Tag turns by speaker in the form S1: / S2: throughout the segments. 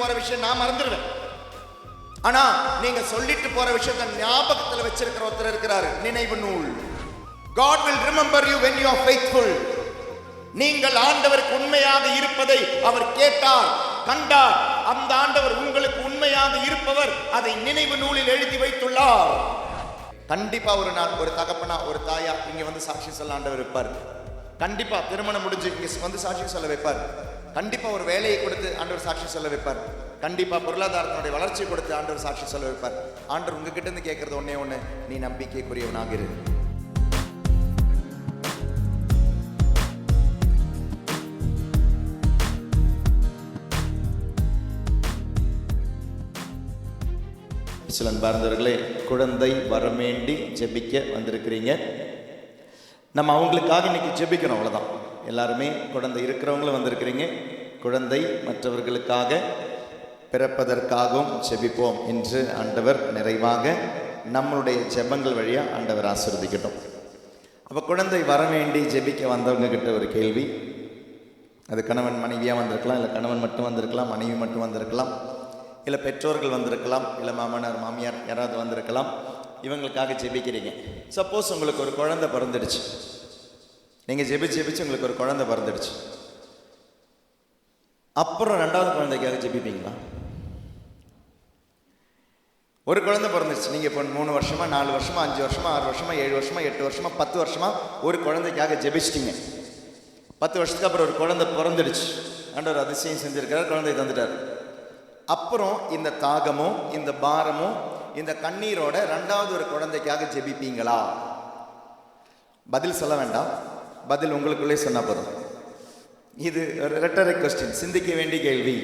S1: போற விஷயம் நான் மறந்துடுவேன். ஆனா நீங்க சொல்லிட்டு போற விஷயத்தை ஞாபகத்துல வச்சிருக்கிற ஒருத்தர் இருக்கிறாரு, நினைவு நூல். God will remember you when you are faithful. நீங்கள் ஆண்டவருக்கு உண்மையாக இருப்பதை அவர் கேட்டார், கண்டார். அந்த ஆண்டவர் உங்களுக்கு உண்மையாக இருப்பவர், அதை நினைவு நூலில் எழுதி வைத்துள்ளார். கண்டிப்பா ஒரு நாள் ஒரு தகப்பனா ஒரு தாயா இங்க வந்து சாட்சி சொல்ல ஆண்டவர் வைப்பார். கண்டிப்பா திருமணம் முடிஞ்சு இங்க வந்து சாட்சி சொல்ல வைப்பார். கண்டிப்பா ஒரு வேலையை கொடுத்து ஆண்டவர் சாட்சி சொல்ல வைப்பார். கண்டிப்பா பொருளாதாரத்தினுடைய வளர்ச்சி கொடுத்து ஆண்டவர் சாட்சி சொல்ல வைப்பார். ஆண்டவர் உங்ககிட்ட இருந்து கேட்கறது ஒன்னே ஒண்ணு, நீ நம்பிக்கைக்குரியவனாக இரு. சில அன்பார்ந்தவர்களே, குழந்தை வரவேண்டி ஜெபிக்க வந்திருக்கிறீங்க. நம்ம அவங்களுக்காக இன்னைக்கு ஜெபிக்கணும், அவ்வளோதான். எல்லாருமே குழந்தை இருக்கிறவங்களும் வந்திருக்கிறீங்க. குழந்தை மற்றவர்களுக்காக பிறப்பதற்காகவும் ஜெபிப்போம் என்று ஆண்டவர் நிறைவாக நம்மளுடைய ஜெபங்கள் வழியாக ஆண்டவர் ஆசீர்வதிக்கட்டும். அப்போ குழந்தை வரவேண்டி ஜெபிக்க வந்தவங்க கிட்ட ஒரு கேள்வி. அது கணவன் மனைவியாக வந்திருக்கலாம், இல்லை கணவன் மட்டும் வந்திருக்கலாம், மனைவி மட்டும் வந்திருக்கலாம், இல்லை பெற்றோர்கள் வந்திருக்கலாம், இல்லை மாமனார் மாமியார் யாராவது வந்திருக்கலாம். இவங்களுக்காக ஜெபிக்கிறீங்க. சப்போஸ் உங்களுக்கு ஒரு குழந்தை பிறந்துடுச்சு, நீங்கள் ஜெபிச்சு உங்களுக்கு ஒரு குழந்தை பிறந்துடுச்சு. அப்புறம் ரெண்டாவது குழந்தைக்காக ஜெபிப்பீங்களா? ஒரு குழந்தை பிறந்துடுச்சு, நீங்கள் இப்போ 3 வருஷமா 4 வருஷமா 5 வருஷமா 6 வருஷமா 7 வருஷமா 8 வருஷமா 10 வருஷமா ஒரு குழந்தைக்காக ஜெபிச்சிட்டிங்க. 10 வருஷத்துக்கு அப்புறம் ஒரு குழந்தை பிறந்துடுச்சு. ஆண்டவர் அதிசயம் செஞ்சிருக்கிறார், குழந்தை தந்துட்டார். அப்புறம் இந்த தாகமும் இந்த பாரமும் இந்த கண்ணீரோட ரெண்டாவது ஒரு குழந்தைக்காக ஜெபிப்பீங்களா? பதில் சொல்ல வேண்டாம், பதில் உங்களுக்குள்ளே சொன்னா போதும். இது ஒரு ரெட்டரிக் கொஸ்டின், சிந்திக்க வேண்டிய கேள்வி.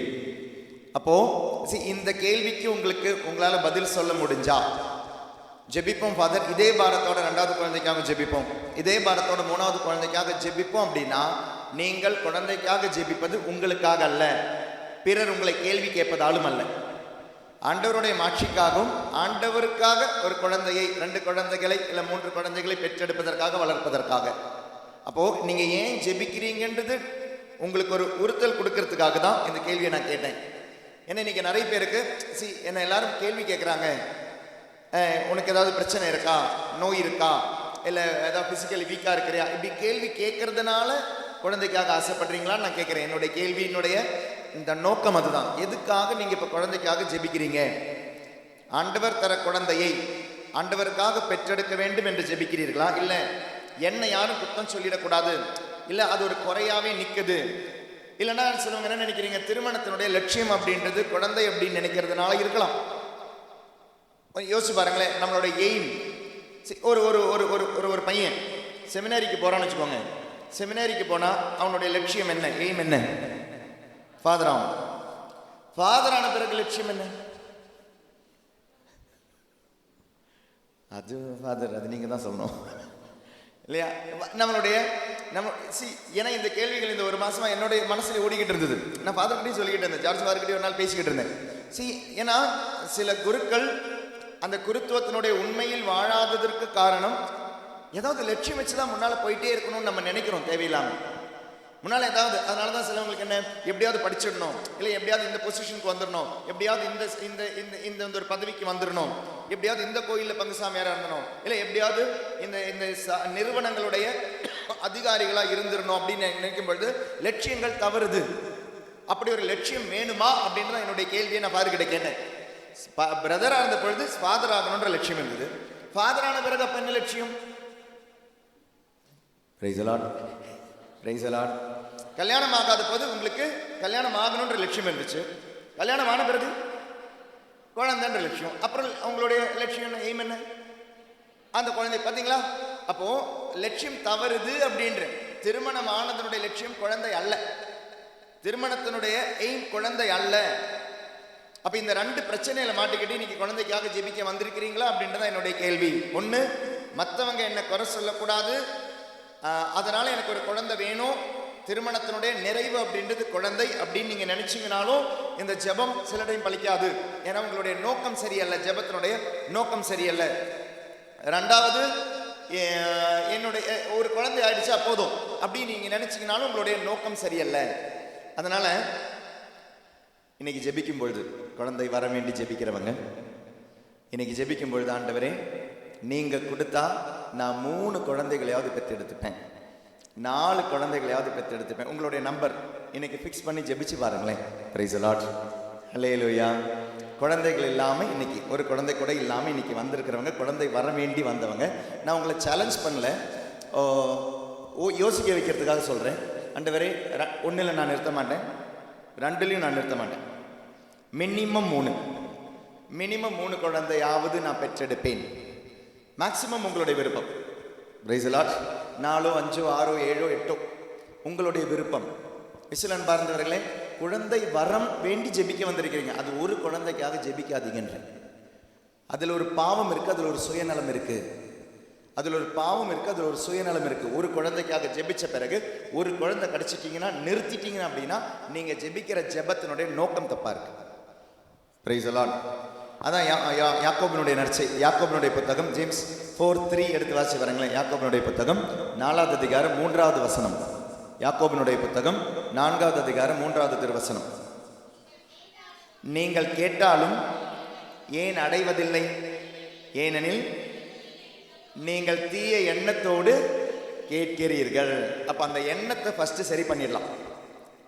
S1: அப்போ இந்த கேள்விக்கு உங்களால பதில் சொல்ல முடிஞ்சா ஜெபிப்போம் ஃபாதர், இதே பாரத்தோட ரெண்டாவது குழந்தைக்காக ஜெபிப்போம், இதே பாரத்தோட 3வது குழந்தைக்காக ஜெபிப்போம் அப்படின்னா நீங்கள் குழந்தைக்காக ஜெபிப்பது உங்களுக்காக அல்ல, பிறர் உங்களை கேள்வி கேட்பதாலும் அல்ல, ஆண்டவருடைய மாட்சிக்காகவும் ஆண்டவருக்காக ஒரு குழந்தையை 2 குழந்தைகளை இல்லை 3 குழந்தைகளை பெற்றெடுப்பதற்காக வளர்ப்பதற்காக. அப்போ நீங்க ஏன் ஜெபிக்கிறீங்கன்றது உங்களுக்கு ஒரு உறுத்தல் கொடுக்கறதுக்காக தான் இந்த கேள்வியை நான் கேட்டேன். ஏன்னா இன்னைக்கு நிறைய பேருக்கு என்ன எல்லாரும் கேள்வி கேட்குறாங்க, உனக்கு ஏதாவது பிரச்சனை இருக்கா, நோய் இருக்கா, இல்லை ஏதாவது பிசிக்கலி வீக்காக இருக்கிறியா, இப்படி கேள்வி கேட்கறதுனால குழந்தைக்காக ஆசைப்படுறீங்களான்னு நான் கேட்குறேன். என்னுடைய கேள்வியினுடைய இந்த நோக்கம் அதுதான். எதுக்காக நீங்க இப்ப குழந்தைக்காக ஜெபிக்கிறீங்க? ஆண்டவர் தர குழந்தையை ஆண்டவருக்காக பெற்றெடுக்க வேண்டும் என்று ஜெபிக்கிறீர்களா? இல்ல என்ன யாரும் குத்தம் சொல்லிடக்கூடாது, இல்ல அது ஒரு குறையாவே நிக்குது, இல்லைன்னா சிலவங்க என்ன நினைக்கிறீங்க, திருமணத்தினுடைய லட்சியம் அப்படின்றது குழந்தை அப்படின்னு நினைக்கிறதுனால இருக்கலாம். யோசிச்சு பாருங்களேன், நம்மளுடைய எய்ம், ஒரு ஒரு ஒரு ஒரு பையன் செமினாரிக்கு போறான்னு வச்சுக்கோங்க. செமினாரிக்கு போனா அவனுடைய லட்சியம் என்ன, எய்ம் என்ன? ஃபாதர் ஆகும். ஃபாதர் ஆன பிறகு லட்சியம் என்ன? அது ஃபாதர், அது நீங்க தான் சொல்லணும் இல்லையா? ஏன்னா இந்த கேள்விகள் இந்த 1 மாசமா என்னுடைய மனசுல ஓடிக்கிட்டு இருந்தது. நான் ஃபாதர் கிட்டையும் சொல்லிக்கிட்டு இருந்தேன், ஜார்ஜ் ஃபாதர் கிட்டையும் ஒரு நாள் பேசிக்கிட்டு இருந்தேன். ஏன்னா சில குருக்கள் அந்த குருத்துவத்தினுடைய உண்மையில் வாழாததற்கு காரணம் ஏதாவது லட்சியம் வச்சுதான் முன்னால போயிட்டே இருக்கணும்னு நம்ம நினைக்கிறோம் தேவையில்லாம. முன்னால ஏதாவது, அதனால தான் சிலவங்களுக்கு என்ன, எப்படியாவது படிச்சிடணும், இல்லை எப்படியாவது இந்த பொசிஷனுக்கு வந்துடணும், எப்படியாவது இந்த இந்த ஒரு பதவிக்கு வந்துடணும், எப்படியாவது இந்த கோயிலில் பங்குசாமியாரா இருந்தணும், இல்லை எப்படியாவது இந்த இந்த நிறுவனங்களுடைய அதிகாரிகளா இருந்துடணும் அப்படின்னு நினைக்கும் பொழுது லட்சியங்கள் தவறுது. அப்படி ஒரு லட்சியம் வேணுமா அப்படின்னு தான் என்னுடைய கேள்வியை நான் ஃபாதர் கிட்ட கேட்டேன். பிரதரா இருந்த பொழுது ஃபாதர் ஆகணுன்ற லட்சியம் இருந்தது. ஃபாதர் ஆன பிறகு அப்ப என்ன லட்சியம்? Price the Lord, praise the Lord. கல்யாணம் ஆகாத போது உங்களுக்கு கல்யாணம் ஆகணுன்ற லட்சியம் இருந்துச்சு. கல்யாணம் ஆன பிறகு குழந்தைன்ற லட்சியம். அப்புறம் அவங்களுடைய லட்சியம் என்ன, எய்ம் என்ன? அந்த குழந்தை. பார்த்தீங்களா? அப்போ லட்சியம் தவறுது அப்படின்ற. திருமணம் ஆனதனுடைய லட்சியம் குழந்தை அல்ல, திருமணத்தினுடைய எய்ம் குழந்தை அல்ல. அப்ப இந்த 2 பிரச்சனையில மாட்டிக்கிட்டு இன்னைக்கு குழந்தைக்காக ஜெபிக்க வந்திருக்கிறீங்களா அப்படின்றதான் என்னுடைய கேள்வி. ஒண்ணு, மற்றவங்க என்ன குறை சொல்லக்கூடாது, அதனால எனக்கு ஒரு குழந்தை வேணும், திருமணத்தினுடைய நிறைவு அப்படின்றது குழந்தை அப்படின்னு நீங்க நினைச்சீங்கனாலும் இந்த ஜெபம் சில டைம் பலிக்காது. ஏன்னா உங்களுடைய நோக்கம் சரியல்ல, ஜெபத்தினுடைய நோக்கம் சரியல்ல. 2வது, என்னுடைய ஒரு குழந்தை ஆயிடுச்சு அப்போதும் அப்படின்னு நீங்க நினைச்சீங்கனாலும் உங்களுடைய நோக்கம் சரியல்ல. அதனால இன்னைக்கு ஜெபிக்கும் பொழுது குழந்தை வர வேண்டி ஜெபிக்கிறவங்க, இன்னைக்கு ஜெபிக்கும் பொழுது, ஆண்டவரே நீங்க கொடுத்தா நான் 3 குழந்தைகளையாவது பெற்றெடுத்துப்பேன், 4 குழந்தைகளையாவது பெற்றெடுத்துப்பேன். உங்களுடைய நம்பர் இன்னைக்கு ஃபிக்ஸ் பண்ணி ஜெபிச்சு பாருங்களேன். Praise the Lord. ஹல்லேலூயா. குழந்தைகள் இல்லாமல் இன்னைக்கு ஒரு குழந்தை கூட இல்லாமல் இன்னைக்கு வந்திருக்கிறவங்க, குழந்தை வர வேண்டி வந்தவங்க, நான் உங்களை சேலஞ்ச் பண்ணல, யோசிக்க வைக்கிறதுக்காக சொல்கிறேன். ஆண்டவரே 1ல் நான் நிறுத்த மாட்டேன், 2லையும் நான் நிறுத்த மாட்டேன். மினிமம் 3 குழந்தையாவது நான் பெற்றெடுப்பேன். மேக்சிமம் உங்களுடைய விருப்பம். Price the Lord. 4, 5, 6, 7, 8 உங்களுடைய விருப்பம். விசிலன் பார்ந்தவர்களே, குழந்தை வரம் வேண்டி ஜெபிக்க வந்திருக்கிறீங்க, அது ஒரு குழந்தைக்காக ஜெபிக்காதீங்கன்ற. அதில் ஒரு பாவம் இருக்குது, அதில் ஒரு சுயநலம் இருக்குது, அதில் ஒரு பாவம் இருக்குது, அதில் ஒரு சுயநலம் இருக்குது. ஒரு குழந்தைக்காக ஜெபிச்ச பிறகு ஒரு குழந்தை கிடைச்சிட்டிங்கன்னா நிறுத்திட்டீங்க அப்படின்னா நீங்கள் ஜெபிக்கிற ஜெபத்தினுடைய நோக்கம் தப்பாக இருக்கு. Price the Lord. அதான் யாக்கோபினுடைய நற்செய்தி, யாக்கோபினுடைய புத்தகம் ஜேம்ஸ் 4:3 எடுத்து வாசி வரங்களேன். யாக்கோபினுடைய புத்தகம் 4வது அதிகாரம் 3வது வசனம். யாக்கோபினுடைய புத்தகம் 4வது அதிகாரம் 3வது திருவசனம். நீங்கள் கேட்டாலும் ஏன் அடைவதில்லை? ஏனெனில் நீங்கள் தீய எண்ணத்தோடு கேட்கிறீர்கள். அப்ப அந்த எண்ணத்தை ஃபர்ஸ்ட் சரி பண்ணிடலாம்.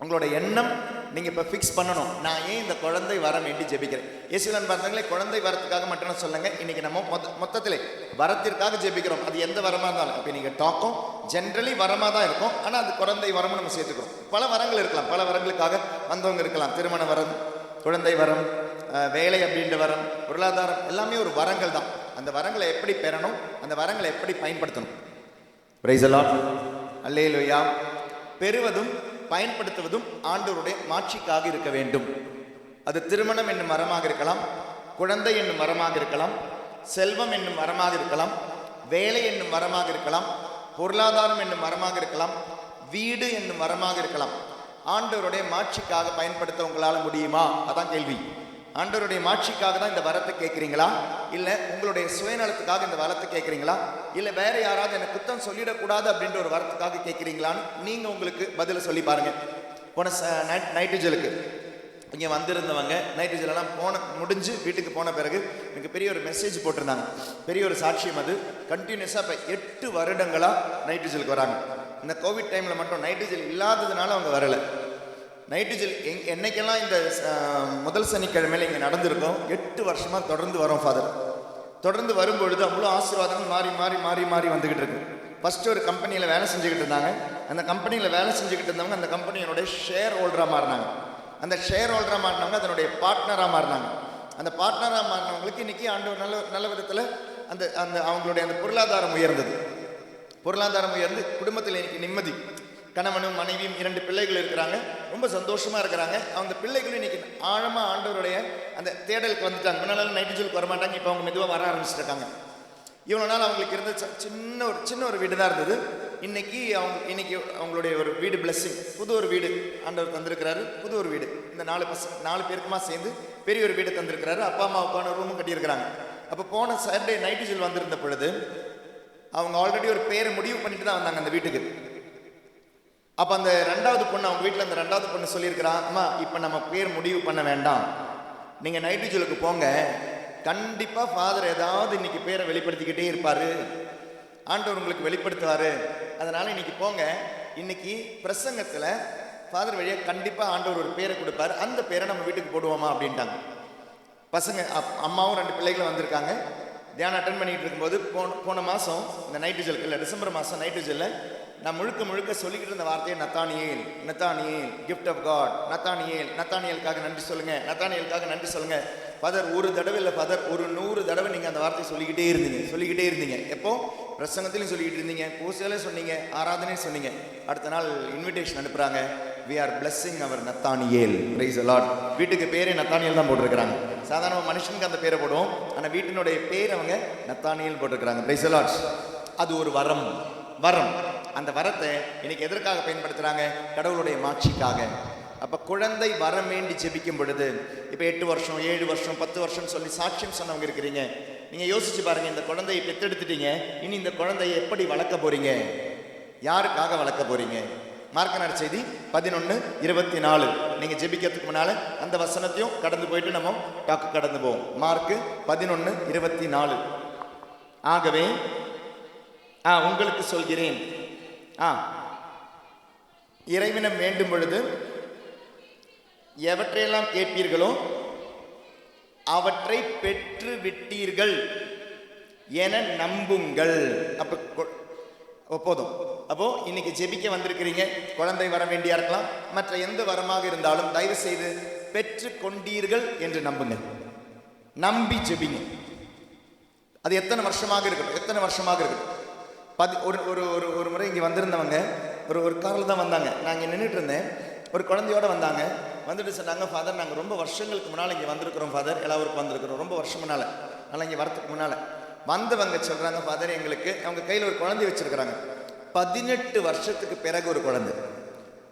S1: உங்களோட எண்ணம் நீங்க இப்ப ஃபிக்ஸ் பண்ணணும். நான் ஏன் இந்த குழந்தை வர வேண்டி ஜெபிக்கிறேன்? இயேசுவின் பார்த்தீங்களே, குழந்தை வரத்துக்காக மட்டும் சொல்லுங்க. இன்னைக்கு நம்ம மொத்தத்திலே வரத்திற்காக ஜெபிக்கிறோம். அது எந்த வரமா இருந்தாலும், இப்போ நீங்க டாக்கும் ஜென்ரலி வரமா தான் இருக்கும். ஆனா அது குழந்தை வரமும் நம்ம சேர்த்துக்கிறோம். பல வரங்கள் இருக்கலாம், பல வரங்களுக்காக வந்தவங்க இருக்கலாம். திருமண வரம், குழந்தை வரம், வேலை அப்படின்ற வரம், பொருளாதாரம், எல்லாமே ஒரு வரங்கள் தான். அந்த வரங்களை எப்படி பெறணும், அந்த வரங்களை எப்படி பயன்படுத்தணும்? Praise the Lord. அல்லேலூயா. பெறுவதும் பயன்படுத்துவதும் ஆண்டவருடைய மாட்சிக்காக இருக்க வேண்டும். அது திருமணம் என்னும் வரமாக இருக்கலாம், குழந்தை என்னும் வரமாக இருக்கலாம், செல்வம் என்னும் வரமாக இருக்கலாம், வேலை என்னும் வரமாக இருக்கலாம், பொருளாதாரம் என்னும் வரமாக இருக்கலாம், வீடு என்னும் வரமாக இருக்கலாம். ஆண்டவருடைய மாட்சிக்காக பயன்படுத்த உங்களால் முடியுமா? அதான் கேள்வி. ஆண்டவருடைய மாட்சிக்காக தான் இந்த வரத்தை கேட்குறீங்களா, இல்லை உங்களுடைய சுயநலத்துக்காக இந்த வரத்தை கேட்குறீங்களா, இல்லை வேற யாராவது எனக்கு குத்தம் சொல்லிடக்கூடாது அப்படின்ற ஒரு வரத்துக்காக கேட்குறீங்களான்னு நீங்கள் உங்களுக்கு பதில் சொல்லி பாருங்க. போன நைட்டுஜலுக்கு இங்கே வந்திருந்தவங்க நைட்டுஜலெல்லாம் முடிஞ்சு வீட்டுக்கு போன பிறகு எனக்கு பெரிய ஒரு மெசேஜ் போட்டிருந்தாங்க. பெரிய ஒரு சாட்சியம். அது கண்டினியூஸாக இப்போ 8 வருடங்களாக நைட்டுஜலுக்கு வராங்க. இந்த கோவிட் டைமில் மட்டும் நைட்டுஜல் இல்லாததுனால அவங்க வரலை. நைட்டுஜல் என்னைக்கெல்லாம் இந்த முதல் சனிக்கிழமையில இங்கே நடந்திருக்கோம், 8 வருஷமாக தொடர்ந்து வரோம் ஃபாதர். தொடர்ந்து வரும்பொழுது அவ்வளோ ஆசீர்வாதங்கள் மாறி மாறி மாறி மாறி வந்துக்கிட்டு இருக்கு. ஃபஸ்ட்டு ஒரு கம்பெனியில் வேலை செஞ்சுக்கிட்டு இருந்தாங்க. அந்த கம்பெனியில் வேலை செஞ்சுக்கிட்டு இருந்தவங்க அந்த கம்பெனியோடைய ஷேர் ஹோல்டராக மாறினாங்க. அந்த ஷேர் ஹோல்டராக மாறினவங்க அதனுடைய பார்ட்னராக மாறினாங்க. அந்த பார்ட்னராக மாறினவங்களுக்கு இன்றைக்கி ஆண்டவர் நல்ல விதத்தில் அந்த அந்த அவங்களுடைய அந்த பொருளாதாரம் உயர்ந்தது. பொருளாதாரம் உயர்ந்து குடும்பத்தில் இன்னைக்கு நிம்மதி. கணவனும் மனைவியும் 2 பிள்ளைகள் இருக்கிறாங்க, ரொம்ப சந்தோஷமாக இருக்கிறாங்க. அவங்க பிள்ளைகளும் இன்னைக்கு ஆழமாக ஆண்டவருடைய அந்த தேடலுக்கு வந்துட்டாங்க. முன்னாலும் நைட்டுஜலுக்கு வரமாட்டாங்க, இப்போ அவங்க மெதுவாக வர ஆரம்பிச்சிருக்காங்க. இவ்வளோ நாள் அவங்களுக்கு இருந்த சின்ன ஒரு வீடு தான் இருந்தது. இன்னைக்கு அவங்களுடைய ஒரு வீடு பிளஸ்ஸிங், புது ஒரு வீடு ஆண்டவர் தந்திருக்கிறாரு. புது ஒரு வீடு, இந்த 4 பேருக்குமா சேர்ந்து பெரிய ஒரு வீடு தந்திருக்கிறாரு. அப்பா அம்மாவுக்கான ரூமும் கட்டியிருக்கிறாங்க. அப்போ போன சாட்டர்டே நைட்டுஜல் வந்திருந்த பொழுது அவங்க ஆல்ரெடி ஒரு பேரை முடிவு பண்ணிட்டு தான் வந்தாங்க அந்த வீட்டுக்கு. அப்போ அந்த 2வது பொண்ணு, அவங்க வீட்டில் அந்த 2வது பொண்ணு சொல்லியிருக்கிறான், அம்மா இப்போ நம்ம பேர் முடிவு பண்ண வேண்டாம், நீங்கள் நைட்டுஜலுக்கு போங்க, கண்டிப்பாக ஃபாதர் ஏதாவது இன்னைக்கு பேரை வெளிப்படுத்திக்கிட்டே இருப்பார், ஆண்டவர் உங்களுக்கு வெளிப்படுத்துவார், அதனால் இன்னைக்கு போங்க, இன்னைக்கு பிரசங்கத்தில் ஃபாதர் வழியாக கண்டிப்பாக ஆண்டவர் ஒரு பேரை கொடுப்பார், அந்த பேரை நம்ம வீட்டுக்கு போடுவோமா அப்படின்ட்டாங்க. பசங்க அம்மாவும் 2 பிள்ளைகளும் வந்திருக்காங்க. தியானம் அட்டன் பண்ணிகிட்டு இருக்கும்போது போன மாதம் இந்த நைட்டுஜலுக்கு இல்லை டிசம்பர் மாதம் நைட்டுஜலில் நான் முழுக்க சொல்லிக்கிட்டு இருந்த வார்த்தையை Nathaniel, Nathaniel, gift of God, Nathaniel, நத்தானியலுக்காக நன்றி சொல்லுங்க, நத்தானியலுக்காக நன்றி சொல்லுங்க. ஃபாதர் ஒரு தடவை இல்லை ஃபாதர், ஒரு 100 தடவை நீங்கள் அந்த வார்த்தையை சொல்லிக்கிட்டே இருந்தீங்க. எப்போ பிரசங்கத்திலையும் சொல்லிக்கிட்டு இருந்தீங்க, பூசையிலையும் சொன்னீங்க, ஆராதனையும் சொன்னீங்க. அடுத்த நாள் இன்விடேஷன் அனுப்புகிறாங்க, we are blessing our Nathaniel. praise the Lord. வீட்டுக்கு பேரே நத்தானியேல் தான் போட்டிருக்கிறாங்க. சாதாரண மனுஷனுக்கு அந்த பேரை போடுவோம், ஆனால் வீட்டினுடைய பேர் அவங்க நத்தானியேல் போட்டிருக்கிறாங்க. praise the Lord. அது ஒரு வரம். அந்த வரத்தை இன்னைக்கு எதற்காக பயன்படுத்துறாங்க? கடவுளுடைய மாட்சிக்காக. அப்ப குழந்தை வரம் வேண்டி ஜெபிக்கும் பொழுது இப்ப 8 வருஷம் 7 வருஷம் 10 வருஷம் சொல்லி சாட்சியம் சொன்னவங்க இருக்கிறீங்க. நீங்க யோசிச்சு பாருங்க, இந்த குழந்தையை பெற்றெடுத்துட்டீங்க, இனி இந்த குழந்தையை எப்படி வளர்க்க போறீங்க? யாருக்காக வளர்க்க போறீங்க? மார்க் நற்செய்தி 11:24. நீங்க ஜெபிக்கிறதுக்கு முன்னால அந்த வசனத்தையும் கடந்து போயிட்டு நம்ம டாக்கு கடந்து போவோம். மார்க் 11:24. ஆகவே உங்களுக்கு சொல்கிறேன், இறைவனை வேண்டும் பொழுது எவற்றையெல்லாம் கேட்பீர்களோ அவற்றை பெற்று விட்டீர்கள் என நம்புங்கள். அப்ப போதும். அப்போ இன்னைக்கு ஜெபிக்க வந்திருக்கிறீங்க, குழந்தை வர வேண்டியா இருக்கலாம், மற்ற எந்த வரமாக இருந்தாலும் தயவு செய்து பெற்று கொண்டீர்கள் என்று நம்புங்க. நம்பி ஜெபிங்க. அது எத்தனை வருஷமாக இருக்கட்டும். ஒரு முறை இங்கே வந்திருந்தவங்க ஒரு காரில் தான் வந்தாங்க. நான் இங்கே நின்றுட்டு இருந்தேன். ஒரு குழந்தையோட வந்தாங்க. வந்துட்டு சொன்னாங்க, ஃபாதர் நாங்கள் ரொம்ப வருஷங்களுக்கு முன்னால் இங்கே வந்திருக்கிறோம் ஃபாதர், எல்லாருக்கும் வந்திருக்கிறோம், ரொம்ப வருஷம் முன்னால். ஆனால் இங்கே வரத்துக்கு முன்னால் வந்தவங்க சொல்கிறாங்க, ஃபாதர் எங்களுக்கு, அவங்க கையில் ஒரு குழந்தை வச்சுருக்கிறாங்க. 18 வருஷத்துக்கு பிறகு ஒரு குழந்தை,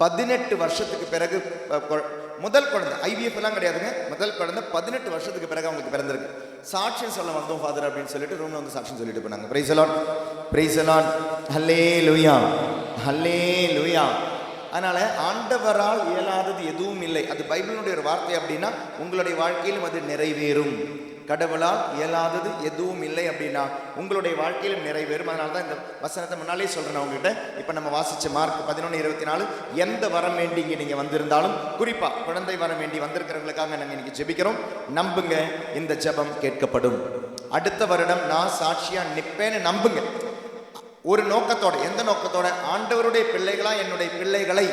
S1: 18 வருஷத்துக்கு பிறகு முதல் குழந்தை, ஐவிஎஃப் எல்லாம் கிடையாதுங்க, முதல் குழந்தை 18 வருஷத்துக்கு பிறகு அவங்களுக்கு பிறந்திருக்கு. சாட்சியம் சொல்ல வந்தோம் ஃபாதர் அப்படின்னு சொல்லிட்டு ரூம்ல வந்து சாட்சியம் சொல்லிட்டு போனாங்க. Praise the Lord, praise the Lord, hallelujah, hallelujah. அதனால ஆண்டவரால் இயலாதது எதுவும் இல்லை. அது பைபிளுடைய ஒரு வார்த்தை. அப்படின்னா உங்களுடைய வாழ்க்கையிலும் அது நிறைவேறும். கடவுளால் இயலாதது எதுவும் இல்லை அப்படின்னா உங்களுடைய வாழ்க்கையிலும் நிறைவேறும். அதனால தான் இந்த வசனத்தை முன்னாலே சொல்றேன் உங்ககிட்ட. இப்போ நம்ம வாசிச்ச மார்க் 11:24, எந்த வரம் வேண்டி இங்கே நீங்கள் வந்திருந்தாலும், குறிப்பா குழந்தை வரம் வேண்டி வந்திருக்கிறவங்களுக்காக நாங்கள் இன்னைக்கு ஜெபிக்கிறோம். நம்புங்க, இந்த ஜெபம் கேட்கப்படும். அடுத்த வருடம் நான் சாட்சியா நிற்பேன்னு நம்புங்க. ஒரு நோக்கத்தோட, எந்த நோக்கத்தோட? ஆண்டவருடைய பிள்ளைகளா என்னுடைய பிள்ளைகளை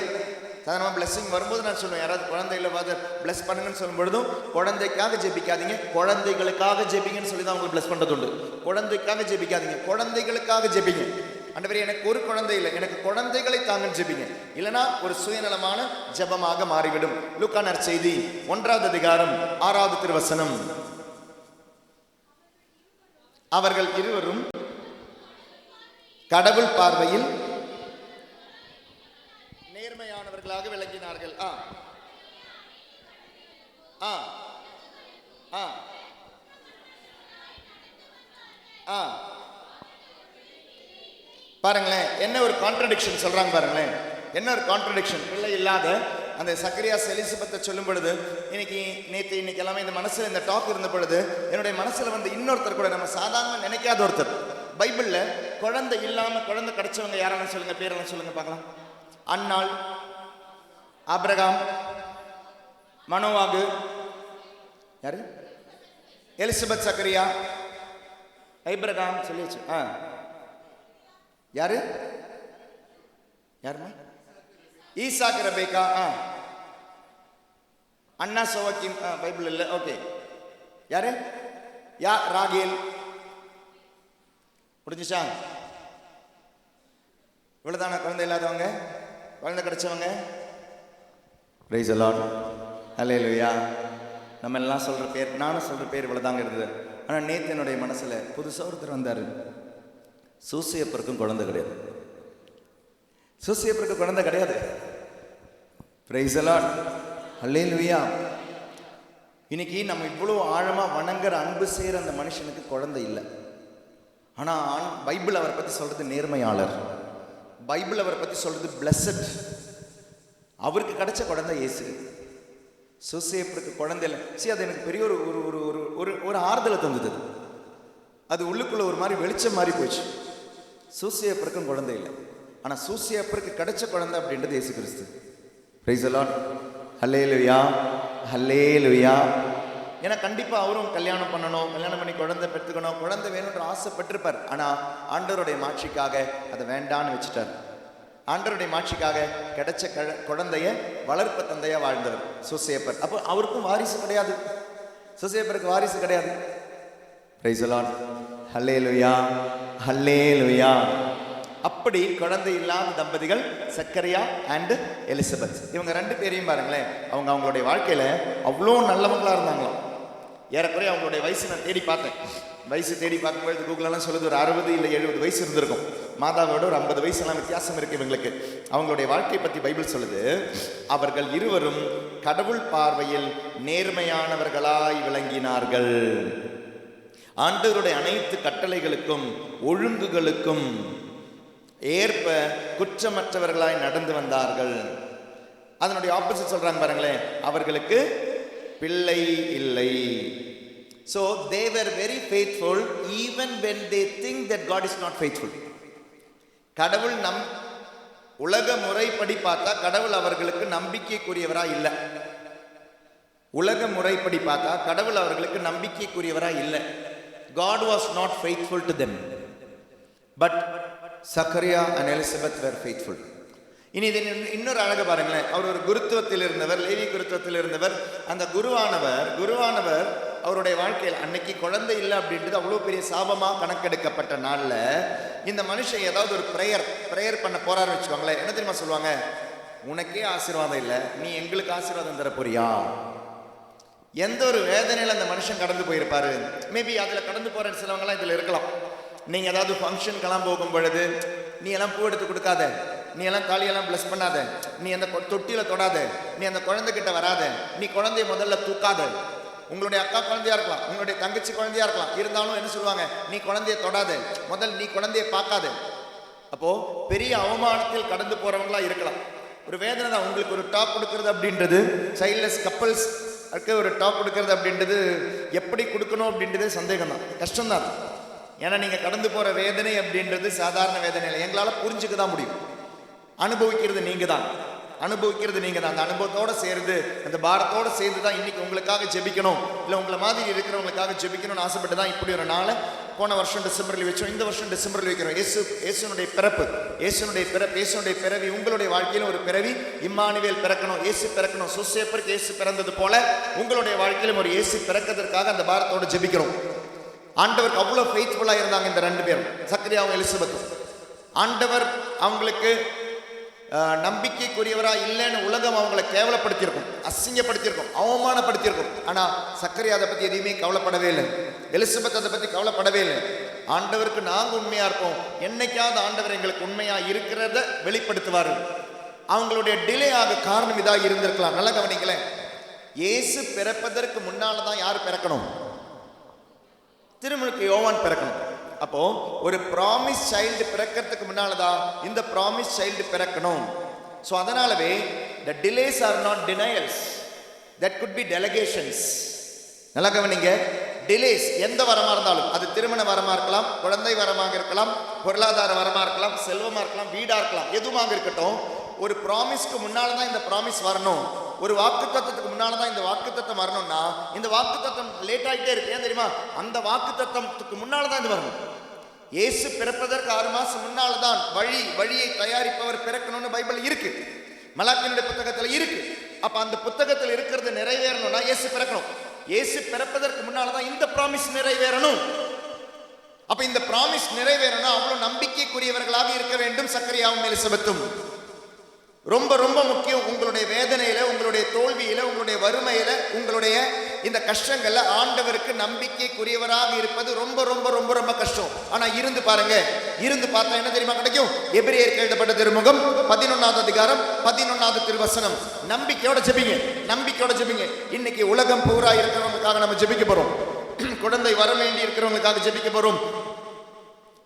S1: சாதாரணமாக பிளெஸிங் வரும்போது நான் சொல்லுவேன், யாராவது குழந்தைகளை பிளஸ் பண்ணுங்கன்னு சொல்லும் பொழுதும் குழந்தைக்காக ஜெபிக்காதீங்க, குழந்தைகளுக்காக ஜெபிங்கன்னு சொல்லி தான் உங்களுக்கு பிளஸ் பண்ணுறது உண்டு. குழந்தைக்காக ஜெபிக்காதீங்க, குழந்தைகளுக்காக ஜெபிங்க. ஆண்டவரே எனக்கு ஒரு குழந்தை இல்லை, எனக்கு குழந்தைகளை தாங்கன்னு ஜெபிங்க. இல்லைனா ஒரு சுயநலமான ஜெபமாக மாறிவிடும். லூக்கா நற்செய்தி 1ஆம் அதிகாரம் 6வது திருவசனம். அவர்கள் இருவரும் கடவுள் பார்வையில் நேர்மையானவர்களாக விளங்கினார்கள். பாருங்களேன், என்ன ஒரு கான்ட்ரடிக்ஷன் சொல்றாங்க பாருங்களேன், என்ன ஒரு கான்ட்ரடிக்ஷன். பிள்ளை இல்லாத அந்த சக்கரியாஸ் எலிசபெத்தை சொல்லும் பொழுது, இன்னைக்கு எல்லாமே இந்த மனசுல இந்த டாக் இருந்த பொழுது என்னுடைய மனசுல வந்து இன்னொருத்தர் கூட நம்ம சாதாரண நினைக்காத ஒருத்தர், பைபிள்ல குழந்தை இல்லாம குழந்தை கிடைச்சவங்க யாரெல்லாம் சொல்லுங்க, பேரெல்லாம் சொல்லுங்க பார்க்கலாம். அன்னாள், ஆபிரகாம், மனோவாகு, யாரு? எலிசபெத், சக்கரியா, ஐப்ரகாம் சொல்லிச்சு. யாரு? யாருமா? ஈசாக், ரெபேக்கா, அண்ணா, சோவக்கிம், பைபிள் இல்ல. ஓகே, யாரு? ராகேல். முடிஞ்சுச்சா? இவ்வளவுதான குழந்தை இல்லாதவங்க, குழந்தை கிடைச்சவங்க? பிரைஸ் தி லார்ட், ஹல்லேலூயா. நம்ம எல்லாம் சொல்ற பேர், நானும் சொல்ற பேர் இவ்வளவுதாங்க இருந்தது. ஆனா நேத்து என்னுடைய மனசுல புதுசா ஒருத்தர் வந்தாரு. சூசியப்பருக்கும் குழந்தை கிடையாது, சூசியப்பருக்கு குழந்தை கிடையாது. பிரைஸ் தி லார்ட், ஹல்லேலூயா. இன்னைக்கு நம்ம இவ்வளவு ஆழமா வணங்குற அன்பு செய்யற அந்த மனுஷனுக்கு குழந்தை இல்லை. ஆனா பைபிள் அவரை பத்தி சொல்றது நேர்மையாளர், பைபிள் அவரை பத்தி சொல்றது பிளஸட். அவருக்கு கிடைச்ச குழந்தை இயேசு. சூசேப்பருக்கு குழந்தை இல்லை. சரி, அது எனக்கு பெரிய ஒரு ஒரு ஒரு ஒரு ஆறுதலை தந்தது. அது உள்ளுக்குள்ள ஒரு மாதிரி வெளிச்சம் மாதிரி போச்சு. சூசேப்பருக்கும் குழந்தை இல்லை, ஆனா சூசேப்பருக்கு கிடைச்ச குழந்தை அப்படின்றது இயேசு கிறிஸ்து. பிரைஸ் தி லார்ட், ஹல்லேலூயா, ஹல்லேலூயா. ஏன்னா கண்டிப்பா அவரும் கல்யாணம் பண்ணணும், கல்யாணம் பண்ணி குழந்தை பெற்றுக்கணும், குழந்தை வேணும்ன்ற ஆசைப்பட்டிருப்பார். ஆனா ஆண்டவருடைய மாட்சிக்காக அதை வேண்டான்னு வச்சுட்டார். ஆண்டவருடைய மாட்சிக்காக கிடைச்ச குழந்தைய வளர்ப்பு தந்தையா வாழ்ந்தவர் சூசேப்பர். அப்போ அவருக்கும் வாரிசு கிடையாது, சூசேப்பருக்கு வாரிசு கிடையாது. பிரைஸ் தி லார்ட், ஹல்லேலூயா, ஹல்லேலூயா. அப்படி குழந்தை இல்லாத தம்பதிகள் சக்கரியா அண்ட் எலிசபெத், இவங்க 2 பேரையும் பாருங்களேன், அவங்களுடைய வாழ்க்கையில அவ்வளோ நல்லவங்களா இருந்தாங்களாம். ஏறக்குறைய அவங்களுடைய வயசு நான் தேடி பார்த்தேன். வயசு தேடி பார்க்கும்போது கூகுளெல்லாம் சொல்லுது ஒரு 60 இல்லை 70 வயசு இருந்திருக்கும். மாதாவோட ஒரு 50 வயசு எல்லாம் வித்தியாசம் இருக்கு இவங்களுக்கு. அவங்களுடைய வாழ்க்கையை பத்தி பைபிள் சொல்லுது, அவர்கள் இருவரும் கடவுள் பார்வையில் நேர்மையானவர்களாய் விளங்கினார்கள். ஆண்டவருடைய அனைத்து கட்டளைகளுக்கும் ஒழுங்குகளுக்கும் ஏற்ப குற்றமற்றவர்களாய் நடந்து வந்தார்கள். அதனுடைய ஆப்போசிட் சொல்றாங்க பாருங்களேன், அவர்களுக்கு பிள்ளை இல்லை. So they were very faithful even when they think that God is not faithful. கடவுள் உலக முறைப்படி பார்த்தா கடவுள் அவர்களுக்கு நம்பிக்கைக்குரியவரா இல்லை. உலக முறைப்படி பார்த்தா கடவுள் அவர்களுக்கு நம்பிக்கைக்குரியவரா இல்லை. God was not faithful to them. But Zachariah and Elizabeth were faithful. இனி இது இன்னொரு அழகு பாருங்களேன். அவர் ஒரு குருத்துவத்தில் இருந்தவர், லேவி குருத்துவத்தில் இருந்தவர். அந்த குருவானவர் அவருடைய வாழ்க்கையில் அன்னைக்கு குழந்தை இல்லை அப்படின்றது அவ்வளோ பெரிய சாபமாக கணக்கெடுக்கப்பட்ட நாளில் இந்த மனுஷன் ஏதாவது ஒரு ப்ரேயர் பண்ண போறாருன்னு வச்சுக்கோங்களேன். என்ன தெரியுமா சொல்லுவாங்க? உனக்கே ஆசீர்வாதம் இல்லை, நீ எங்களுக்கு ஆசீர்வாதம் தர போறியா? எந்த ஒரு வேதனையில் அந்த மனுஷன் கடந்து போயிருப்பாரு. மேபி அதில் கடந்து போகிற சிலவங்களாம் இதில் இருக்கலாம். நீங்கள் ஏதாவது ஃபங்க்ஷனுக்கெல்லாம் போகும் பொழுது நீ எல்லாம் பூ எடுத்து கொடுக்காத, நீ எல்லாம் தாலியெல்லாம் பிளஸ் பண்ணாத, நீ அந்த தொட்டியில் தொடாத, நீ அந்த குழந்தைகிட்ட வராத, நீ குழந்தைய முதல்ல தூக்காத. உங்களுடைய அக்கா குழந்தையா இருக்கலாம், உங்களுடைய தங்கச்சி குழந்தையா இருக்கலாம், இருந்தாலும் என்ன சொல்லுவாங்க? நீ குழந்தைய தொடாத, முதல் நீ குழந்தைய பார்க்காத. அப்போ பெரிய அவமானத்தில் கடந்து போறவங்களா இருக்கலாம். ஒரு வேதனை தான். உங்களுக்கு ஒரு டாப் கொடுக்கறது அப்படின்றது, சைல்ட்லெஸ் கப்பல்ஸ் ஒரு டாப் கொடுக்கறது அப்படின்றது எப்படி கொடுக்கணும் அப்படின்றது சந்தேகம் தான், கஷ்டம்தான். ஏன்னா நீங்க கடந்து போற வேதனை அப்படின்றது சாதாரண வேதனை இல்லை. எங்களால் புரிஞ்சுக்க தான் முடியும். அனுபவிக்கிறது நீங்க தான். அந்த அனுபவத்தோட சேர்ந்து அந்த பாரத்தோட சேர்ந்து தான் இன்னைக்கு உங்களுக்காக ஜெபிக்கணும், இல்லை உங்களை மாதிரி இருக்கிறவங்களுக்காக ஜெபிக்கணும்னு ஆசைப்பட்டு தான் இப்படி ஒரு நாளை போன வருஷம் டிசம்பரில் வச்சோம், இந்த வருஷம் டிசம்பரில் வைக்கிறோம். இயேசுனுடைய பிறவி உங்களுடைய வாழ்க்கையில ஒரு பிறவி. இம்மானுவேல் பிறக்கணும், இயேசு பிறக்கணும். சூசேப்பருக்கு இயேசு பிறந்தது போல உங்களுடைய வாழ்க்கையிலும் ஒரு இயேசு பிறக்கிறதுக்காக அந்த பாரத்தோட ஜெபிக்கிறோம். ஆண்டவருக்கு அவ்வளோ ஃபெய்த்ஃபுல்லாக இருந்தாங்க இந்த ரெண்டு பேரும், சக்கரியாவும் எலிசபெத்தும். ஆண்டவர் அவங்களுக்கு நம்பிக்கைக்குரியவரா இல்லைன்னு உலகம் அவங்களை கேவலப்படுத்தியிருக்கும், அசிங்கப்படுத்தியிருக்கும், அவமானப்படுத்தியிருக்கும். ஆனால் சக்கரியா அதை பற்றி எதையுமே கவலைப்படவே இல்லை, எலிசபெத் அதை பற்றி கவலைப்படவே இல்லை. ஆண்டவருக்கு நாங்கள் உண்மையாக இருப்போம், என்னைக்காவது ஆண்டவர் எங்களுக்கு உண்மையாக இருக்கிறத வெளிப்படுத்துவார். அவங்களுடைய டிலே ஆக காரணம் இதாக இருந்திருக்கலாம். நல்லா கவனிக்கல, இயேசு பிறப்பதற்கு முன்னால தான் யார் பிறக்கணும்? திருமுழுக்கு யோவான் பிறக்கணும். அப்போ ஒரு ப்ராமிஸ் சைல்டு பிறக்கிறதுக்கு முன்னாலதான் இந்த ப்ராமிஸ் சைல்டு பிறக்கணும். ஸோ அதனாலவே the delays are not denials, that could be delegations. நல்லா கவனிங்க, டிலேஸ் எந்த வரமா இருந்தாலும், அது திருமண வரமா இருக்கலாம், குழந்தை வரமாக இருக்கலாம், பொருளாதார வரமா இருக்கலாம், செல்வமா இருக்கலாம், வீடா இருக்கலாம், எதுவாக இருக்கட்டும், ஒரு ப்ராமிஸ்க்கு முன்னால்தான் இந்த ப்ராமிஸ் வரணும். ஒரு வாக்கு தத்துவத்துக்கு முன்னால்தான் இந்த வாக்கு தத்துவம் வரணும்னா இந்த வாக்கு தத்துவம் லேட் ஆகிட்டே இருக்கு. ஏன் தெரியுமா? அந்த வாக்கு தத்துவத்துக்கு முன்னால்தான் இது வரணும். இயேசு பிறப்பதற்கு 6 மாசம் முன்னால்தான் வழியை தயாரிப்பவர் பிறக்கணும்னு பைபிள் இருக்கு, மலாக்கினுடைய புத்தகத்துல இருக்கு. அப்ப அந்த புத்தகத்தில் இருக்கிறது நிறைவேறணும்னா இயேசு பிறக்கணும். இயேசு பிறப்பதற்கு முன்னால்தான் இந்த ப்ராமிஸ் நிறைவேறணும். அப்ப இந்த ப்ராமிஸ் நிறைவேறணும், அவ்வளவு நம்பிக்கைக்குரியவர்களாக இருக்க வேண்டும் சக்கரியாவும் எலிசபெத்தும். ரொம்ப ரொம்ப முக்கியம். உங்களுடைய வேதனையில, உங்களுடைய தோல்வியில, உங்களுடைய வறுமையில, உங்களுடைய இந்த கஷ்டங்கள்ல ஆண்டவருக்கு நம்பிக்கைக்குரியவராக இருப்பது ரொம்ப ரொம்ப ரொம்ப ரொம்ப கஷ்டம். ஆனா இருந்து பாருங்க, இருந்து பார்த்தா என்ன தெரியுமா கிடைக்கும்? எபிரேயருக்கு எழுதப்பட்ட திருமுகம் 11வது அதிகாரம் 11வது திருவசனம். நம்பிக்கையோட ஜெபிங்க, நம்பிக்கையோட ஜெபிங்க. இன்னைக்கு உலகம் பூரா இருக்கிறவங்களுக்காக நம்ம ஜெபிக்க போறோம். குழந்தை வர வேண்டி இருக்கிறவங்களுக்காக ஜெபிக்க போறோம்.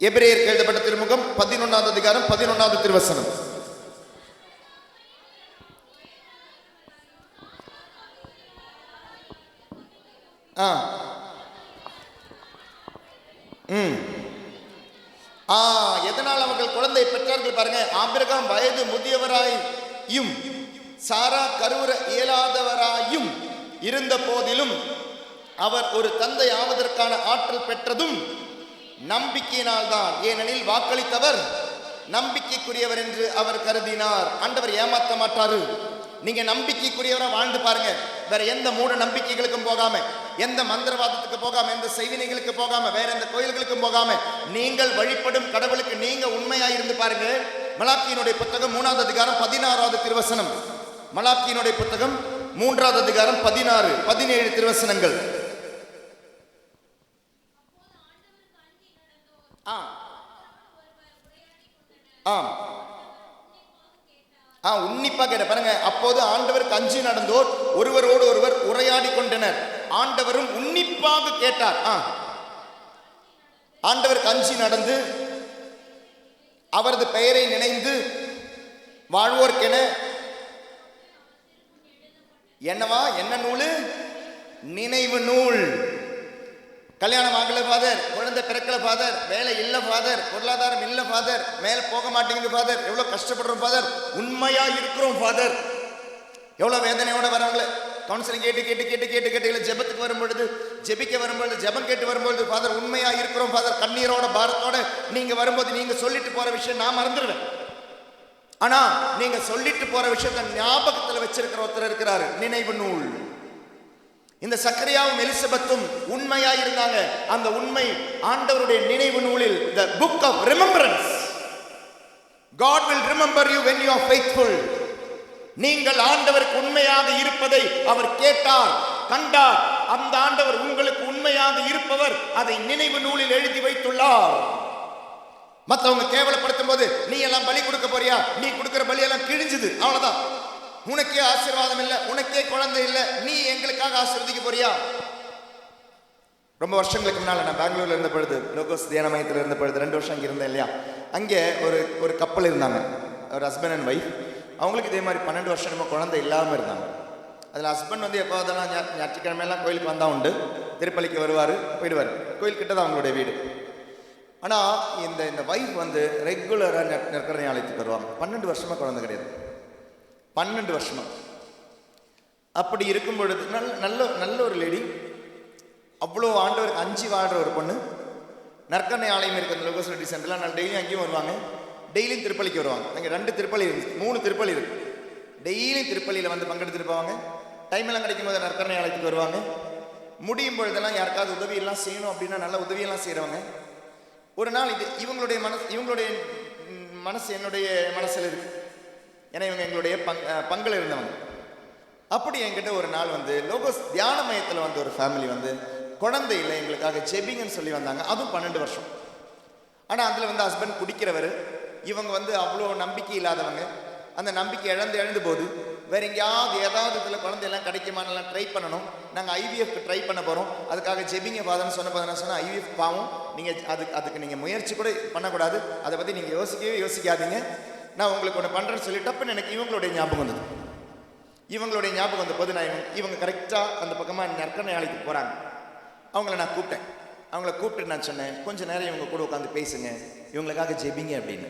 S1: எபிரேயருக்கு எழுதப்பட்ட திருமுகம் 11வது அதிகாரம் 11வது திருவசனம். எதனால் அவர்கள் குழந்தை பெற்றார்கள் பாருங்க. ஆபிரகாம் வயது முதியவராயும் சாரா கருவுற இயலாதவராயும் இருந்த போதிலும் அவர் ஒரு தந்தை ஆவதற்கான ஆற்றல் பெற்றதும் நம்பிக்கையினால் தான். ஏனெனில் வாக்களித்தவர் நம்பிக்கைக்குரியவர் என்று அவர் கருதினார். ஆண்டவர் ஏமாற்ற மாட்டாரு. நீங்க நம்பிக்கைக்குரியவரா வாழ்ந்து பாருங்க. வேற எந்த மூட நம்பிக்கைகளுக்கும் போகாம, எந்த மந்திரவாதத்துக்கு போகாம, எந்த செய்வினைகளுக்கு போகாம, வேற எந்த கோயில்களுக்கும் போகாம, நீங்கள் வழிபடும் கடவுளுக்கு நீங்க உண்மையா இருந்து பாருங்க. மலாக்கியினுடைய புத்தகம் 3வது அதிகாரம் 16வது திருவசனம். மலாக்கியினுடைய புத்தகம் 3வது அதிகாரம் 16, 17 திருவசனங்கள். உன்னிப்பா கேட்ட பாருங்க. அப்போது ஆண்டவருக்கு அஞ்சி நடந்தோர் ஒருவரோடு ஒருவர் உரையாடி கொண்டனர். ஆண்டவரும் உன்னிப்பாக கேட்டார். ஆண்டவருக்கு அஞ்சி நடந்து அவரது பெயரை நினைந்து வாழ்வோர்க்கென என்னவா, என்ன நூல்? நினைவு நூல். கல்யாணம் ஆகல ஃபாதர், குழந்தை பிறக்கல ஃபாதர், வேலை இல்ல ஃபாதர், பொருளாதாரம் இல்ல ஃபாதர், மேல போக மாட்டேங்குது ஃபாதர், எவ்வளவு கஷ்டப்படுறோம் ஃபாதர், உண்மையா இருக்கிறோம் ஃபாதர். எவ்வளவு வேதனையோட வரவங்கள கவுன்சிலிங் கேட்டு கேட்டு கேட்டு கேட்டு கேட்டு இல்லை ஜெபத்துக்கு வரும்பொழுது, ஜெபிக்க வரும்பொழுது, ஜெபம் கேட்டு வரும்பொழுது, ஃபாதர் உண்மையா இருக்கிறோம் ஃபாதர், கண்ணீரோட பாரத்தோட நீங்க வரும்போது நீங்க சொல்லிட்டு போற விஷயம் நான் மறந்துடுவேன். ஆனா நீங்க சொல்லிட்டு போற விஷயத்த ஞாபகத்துல வச்சிருக்கிற ஒருத்தர் இருக்கிறாரு, நினைவு நூல். இந்த சக்கரியாவும் எலிசபெத்தும் உண்மையா இருந்தாங்க. அந்த உண்மை ஆண்டவருடைய நினைவு நூலில், the book of remembrance. God will remember you when you are faithful. நீங்கள் ஆண்டவருக்கு உண்மையாக இருப்பதை அவர் கேட்டார், கண்டார். அந்த ஆண்டவர் உங்களுக்கு உண்மையாக இருப்பவர், அதை நினைவு நூலில் எழுதி வைத்துள்ளார். மற்றவங்க கேவலப்படுத்தும் போது நீ எல்லாம் பலி கொடுக்க போறியா, நீ கொடுக்கிற பலி எல்லாம் கிழிஞ்சுது, அவ்வளவுதான், உனக்கே ஆசீர்வாதம் இல்லை, உனக்கே குழந்தை இல்லை, நீ எங்களுக்காக ஆசீர்வதிக்க போறியா? ரொம்ப வருஷங்களுக்கு முன்னால நான் பெங்களூர்ல இருந்த பொழுது, லோகோஸ் தியான மையத்தில் இருந்த பொழுது, 2 வருஷம் அங்கே இருந்தேன் இல்லையா, அங்கே ஒரு கப்பல் இருந்தாங்க, ஒரு ஹஸ்பண்ட் அண்ட் ஒய்ஃப். அவங்களுக்கு இதே மாதிரி 12 வருஷம் நம்ம குழந்தை இல்லாமல் இருந்தாங்க. அதில் ஹஸ்பண்ட் வந்து எப்போ அதெல்லாம் ஞாயிற்றுக்கிழமையெல்லாம் கோயிலுக்கு வந்தால் உண்டு, திருப்பலிக்கு வருவார், போயிடுவார், கோயில் கிட்ட தான் அவங்களுடைய வீடு. ஆனால் இந்த ஒய்ஃப் வந்து ரெகுலராக நற்கரணை ஆலயத்துக்கு வருவாங்க. 12 வருஷமாக குழந்தை கிடையாது, 12 வருஷமா. அப்படி இருக்கும் பொழுது நல்ல ஒரு லேடி, அவ்வளோ ஆண்டவருக்கு 5 வாழ்கிற ஒரு பொண்ணு. நற்கரணை ஆலயம் இருக்கிற லோகோஸ் ரெட்டி சென்டர்லாம் நான் டெய்லியும் அங்கேயும் வருவாங்க, டெய்லியும் திருப்பலிக்கு வருவாங்க. அங்கே 2 திருப்பலி இருக்கு, 3 திருப்பலி இருக்கு. டெய்லியும் திருப்பலியில் வந்து பங்கெடுத்துட்டு போவாங்க. டைம் எல்லாம் கிடைக்கும் போது நற்கரணை ஆலயத்துக்கு வருவாங்க. முடியும் பொழுதெல்லாம் யாருக்காவது உதவியெல்லாம் செய்யணும் அப்படின்னா நல்ல உதவியெல்லாம் செய்கிறவங்க. ஒரு நாள் இது இவங்களுடைய மனசு என்னுடைய மனசில் இருக்கு, ஏன்னா இவங்க எங்களுடைய பங்கில் இருந்தவங்க. அப்படி என்கிட்ட ஒரு நாள் வந்து லோகோஸ் தியான மையத்தில் வந்து ஒரு ஃபேமிலி வந்து குழந்தை இல்லை, எங்களுக்காக ஜெபிங்கன்னு சொல்லி வந்தாங்க. அதுவும் 12 வருஷம். ஆனால் அதில் வந்து ஹஸ்பண்ட் குடிக்கிறவர், இவங்க வந்து அவ்வளோ நம்பிக்கை இல்லாதவங்க. அந்த நம்பிக்கை இழந்து போது வேற எங்கேயாவது ஏதாவது இதில் குழந்தையெல்லாம் கிடைக்குமானெல்லாம் ட்ரை பண்ணணும். நாங்கள் ஐவிஎஃப்க்கு ட்ரை பண்ண போகிறோம், அதுக்காக ஜெபிங்க ஃபாதர்னு சொன்னால் ஐவிஎஃப் பாவம், நீங்கள் அதுக்கு நீங்கள் முயற்சி கூட பண்ணக்கூடாது, அதை பற்றி நீங்கள் யோசிக்காதீங்க, நான் உங்களுக்கு ஒன்று பண்ணுறேன்னு சொல்லி டப்புன்னு எனக்கு இவங்களுடைய ஞாபகம் வந்தது. இவங்களுடைய ஞாபகம் வந்த போது நான் இவங்க கரெக்டாக அந்த பக்கமாக நற்கரணை ஆலயத்துக்கு போகிறாங்க. அவங்கள நான் கூப்பிட்டேன். அவங்கள கூப்பிட்டு நான் சொன்னேன், கொஞ்சம் நேரம் இவங்க கூட உட்காந்து பேசுங்க, இவங்களுக்காக ஜெபிங்க அப்படின்னு.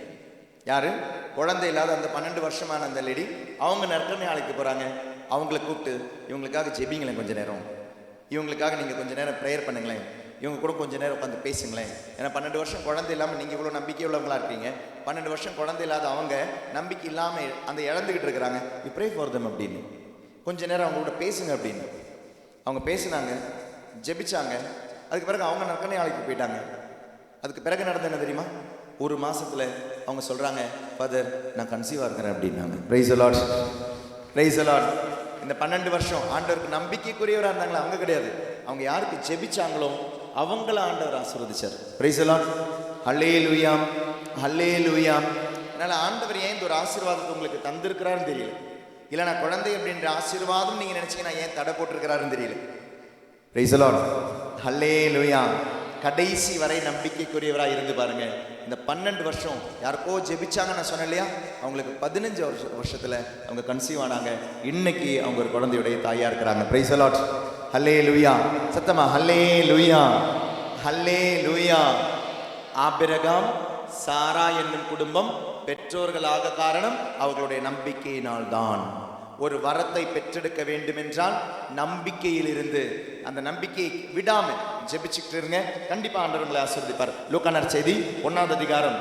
S1: யாரு? குழந்தை இல்லாத அந்த 12 வருஷமான அந்த லேடி, அவங்க நற்கரணை ஆலயத்துக்கு போகிறாங்க. அவங்கள கூப்பிட்டு இவங்களுக்காக ஜெபிங்களேன், கொஞ்சம் நேரம் இவங்களுக்காக நீங்கள் கொஞ்சம் நேரம் ப்ரேயர் பண்ணுங்களேன், இவங்க கூட கொஞ்சம் நேரம் உட்காந்து பேசுங்களேன். ஏன்னா 12 வருஷம் குழந்தை இல்லாமல் நீங்கள் இவ்வளோ நம்பிக்கை உள்ளவங்களா இருக்கீங்க, 12 வருஷம் குழந்தை இல்லாத அவங்க நம்பிக்கை இல்லாமல் அந்த இழந்துக்கிட்டு இருக்கிறாங்க, யூ ப்ரே ஃபார் தெம் அப்படின்னு. கொஞ்சம் நேரம் அவங்க கூட பேசுங்க அப்படின்னு. அவங்க பேசுனாங்க, ஜெபிச்சாங்க. அதுக்கு பிறகு அவங்க நற்கரணை ஆலயத்துக்கு போயிட்டாங்க. அதுக்கு பிறகு நடந்தது என்ன தெரியுமா? 1 மாசத்துல அவங்க சொல்றாங்க, ஃபாதர் நான் கன்சீவா இருக்கிறேன் அப்படின்னாங்க. Price the Lord, praise the Lord. இந்த 12 வருஷம் ஆண்டவருக்கு நம்பிக்கைக்குரியவராக இருந்தாங்களா? அவங்க கிடையாது. அவங்க யாருக்கு ஜெபிச்சாங்களோ அவங்கள ஆண்டவர் ஆசீர்வதிச்சார். Price the Lord, hallelujah, hallelujah. அதனால ஆண்டவர் ஏன் இந்த ஒரு ஆசீர்வாதத்தை உங்களுக்கு தந்திருக்கிறாருன்னு தெரியல. இல்லை நான் குழந்தை அப்படின்ற ஆசீர்வாதம் நீங்க நினைச்சீங்கன்னா ஏன் தடை போட்டிருக்கிறாருன்னு தெரியல. பிரைஸ் தி லார்ட், ஹல்லேலூயா. கடைசி வரை நம்பிக்கைக்குரியவராக இருந்து பாருங்க. இந்த 12 வருஷம் யாருக்கோ ஜெபிச்சாங்க நான் சொன்னேன் இல்லையா, அவங்களுக்கு 15 வருஷத்துல அவங்க கன்சீவ் ஆனாங்க. இன்னைக்கு அவங்க ஒரு குழந்தையுடைய தாயா இருக்கிறாங்க. பிரைஸ் தி லார்ட், ஹல்லேலூயா. சத்தமா ஹல்லேலூயா, ஹல்லேலூயா. ஆபிரகாம் சாரா என்னும் குடும்பம் பெற்றோர்களாக காரணம் அவர்களுடைய நம்பிக்கையினால் தான். ஒரு வரத்தை பெற்றெடுக்க வேண்டும் என்றால் நம்பிக்கையில் இருந்து, அந்த நம்பிக்கையை விடாம ஜெபிச்சுக்கிட்டு இருங்க, கண்டிப்பா ஆண்டவர் உங்களை ஆசீர்வதிப்பார். லூக்கா நற்செய்தி 1ஆவது அதிகாரம்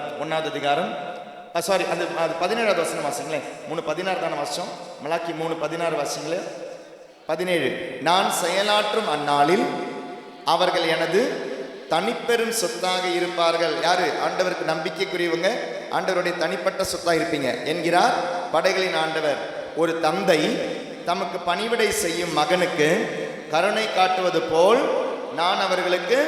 S1: அது 17வது வசனம் வாசிங்களேன். 3:16 தானே வாசிச்சோம். மலாக்கி 3:16 வாசிங்களேன். 17, நான் செயலாற்றும் அந்நாளில் அவர்கள் எனது தனிப்பெரும் சொத்தாக இருப்பார்கள். யாரு? ஆண்டவருக்கு நம்பிக்கைக்குரியவங்க, ஆண்டவருடைய தனிப்பட்ட சொத்தாக இருப்பீங்க என்கிறார் படைகளின் ஆண்டவர். ஒரு தந்தை தமக்கு பணிவிடை செய்யும் மகனுக்கு கருணை காட்டுவது போல் நான் அவர்களுக்கு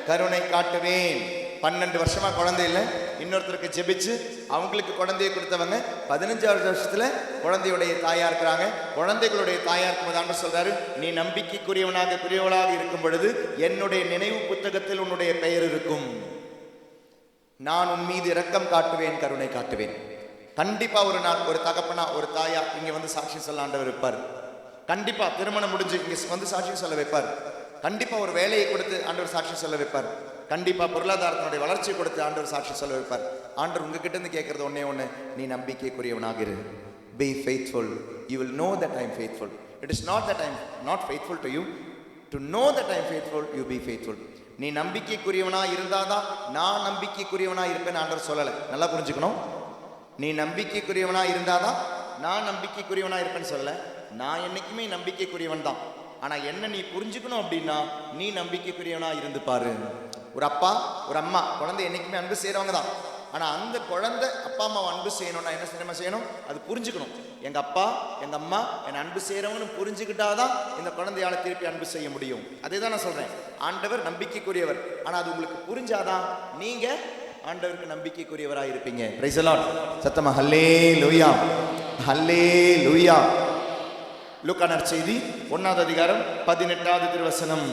S1: கருணை காட்டுவேன். 12 வருஷமா குழந்தை இல்லை, இன்னொருத்தருக்கு ஜெபிச்சு அவங்களுக்கு குழந்தையை கொடுத்தவங்க 15வது வருஷத்துல குழந்தையுடைய தாயா இருக்கிறாங்க. குழந்தைகளுடைய தாயா இருக்கும்போது ஆண்டவர் சொல்றாரு, நீ நம்பிக்கைக்குரியவளாக இருக்கும் பொழுது என்னுடைய நினைவு புத்தகத்தில் உன்னுடைய பெயர் இருக்கும். நான் உன் மீது இரக்கம் காட்டுவேன், கருணை காட்டுவேன். கண்டிப்பா ஒரு நாள் ஒரு தகப்பனா ஒரு தாயா இங்க வந்து சாட்சி சொல்ல ஆண்டவர் வைப்பார். கண்டிப்பா திருமணம் முடிஞ்சு இங்க வந்து சாட்சி சொல்ல வைப்பார். கண்டிப்பா ஒரு வேலையை கொடுத்து ஆண்டவர் சாட்சி சொல்ல வைப்பார். கண்டிப்பா பொருளாதாரத்தினுடைய வளர்ச்சி கொடுத்து ஆண்டவர் சாட்சி சொல்ல வைப்பார். ஆண்டவர் உங்ககிட்ட இருந்து கேட்கறது ஒன்னே ஒண்ணு, நீ நம்பிக்கைக்குரியவனாக இரு. Be faithful. You will know that I am faithful. It is not that I am not faithful to you. To know that I am faithful, you be faithful. நீ நம்பிக்கைக்குரியவனா இருந்தாதான் நான் நம்பிக்கைக்குரியவனா இருப்பேன் ஆண்டவர் சொல்லலை. நல்லா புரிஞ்சுக்கணும். நீ நம்பிக்கைக்குரியவனா இருந்தாதான் நான் நம்பிக்கைக்குரியவனா இருப்பேன்னு சொல்ல. நான் என்னைக்குமே நம்பிக்கைக்குரியவன் தான். ஆனா என்ன நீ புரிஞ்சுக்கணும் அப்படின்னா, நீ நம்பிக்கைக்குரியவனா இருந்து பாரு. ஒரு அப்பா ஒரு அம்மா குழந்தை என்னைக்குமே அன்பு செய்யறவங்க தான். ஆனா அந்த குழந்தை அப்பா அம்மாவை அன்பு செய்யணும்னா என்ன செய்யணும்? அது புரிஞ்சுக்கணும். எங்க அப்பா எங்க அம்மா என்னை அன்பு செய்யறவங்கன்னு புரிஞ்சுக்கிட்டாதான் இந்த குழந்தையால திருப்பி அன்பு செய்ய முடியும். அதே தான் நான் சொல்றேன். ஆண்டவர் நம்பிக்கைக்குரியவர். ஆனா அது உங்களுக்கு புரிஞ்சாதான் நீங்க ஆண்டவருக்கு நம்பிக்கைக்குரியவராக இருப்பீங்க. Price the Lord. சத்தமா ஹல்லேலூயா, ஹல்லேலூயா. லூக்கா நற்செய்தி 1ஆவது அதிகாரம் 18வது திருவசனம்.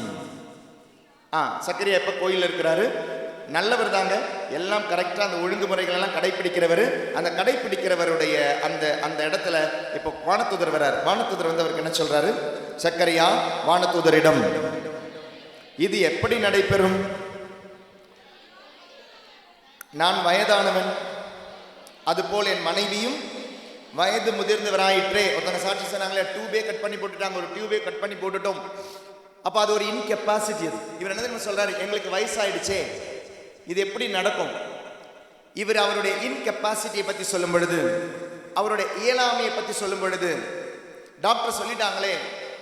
S1: சக்கரியா எப்ப கோயில்ல இருக்கிறாரு? நல்லவர் தாங்க, எல்லாம் கரெக்டா அந்த ஒழுங்குமுறைகள் எல்லாம் கடைபிடிக்கிறவர். அந்த கடைபிடிக்கிறவருடைய அந்த அந்த இடத்துல இப்போ வானதூதர் வரார். வானதூதர் வந்து அவருக்கு என்ன சொல்றாரு? சக்கரியா வானதூதரிடம், இது எப்படி நடைபெறும்? நான் வயதானவன், அதுபோல் என் மனைவியும் வயது முதிர்ந்தவராயிற்றே. ஒருத்தங்க சாட்சி சொன்னாங்களே, டியூபே கட் பண்ணி போட்டுட்டாங்க. ஒரு டியூபே கட் பண்ணி போட்டுட்டோம். அப்ப அது ஒரு இன்கெப்பாசிட்டி. அது இவர் என்ன தெரியுமா சொல்றாரு? எங்களுக்கு வயசாயிடுச்சே, இது எப்படி நடக்கும்? இவர் அவருடைய இன்கெப்பாசிட்டியை பத்தி சொல்லும் பொழுது, அவருடைய இயலாமையை பத்தி சொல்லும் பொழுது, டாக்டர் சொல்லிட்டாங்களே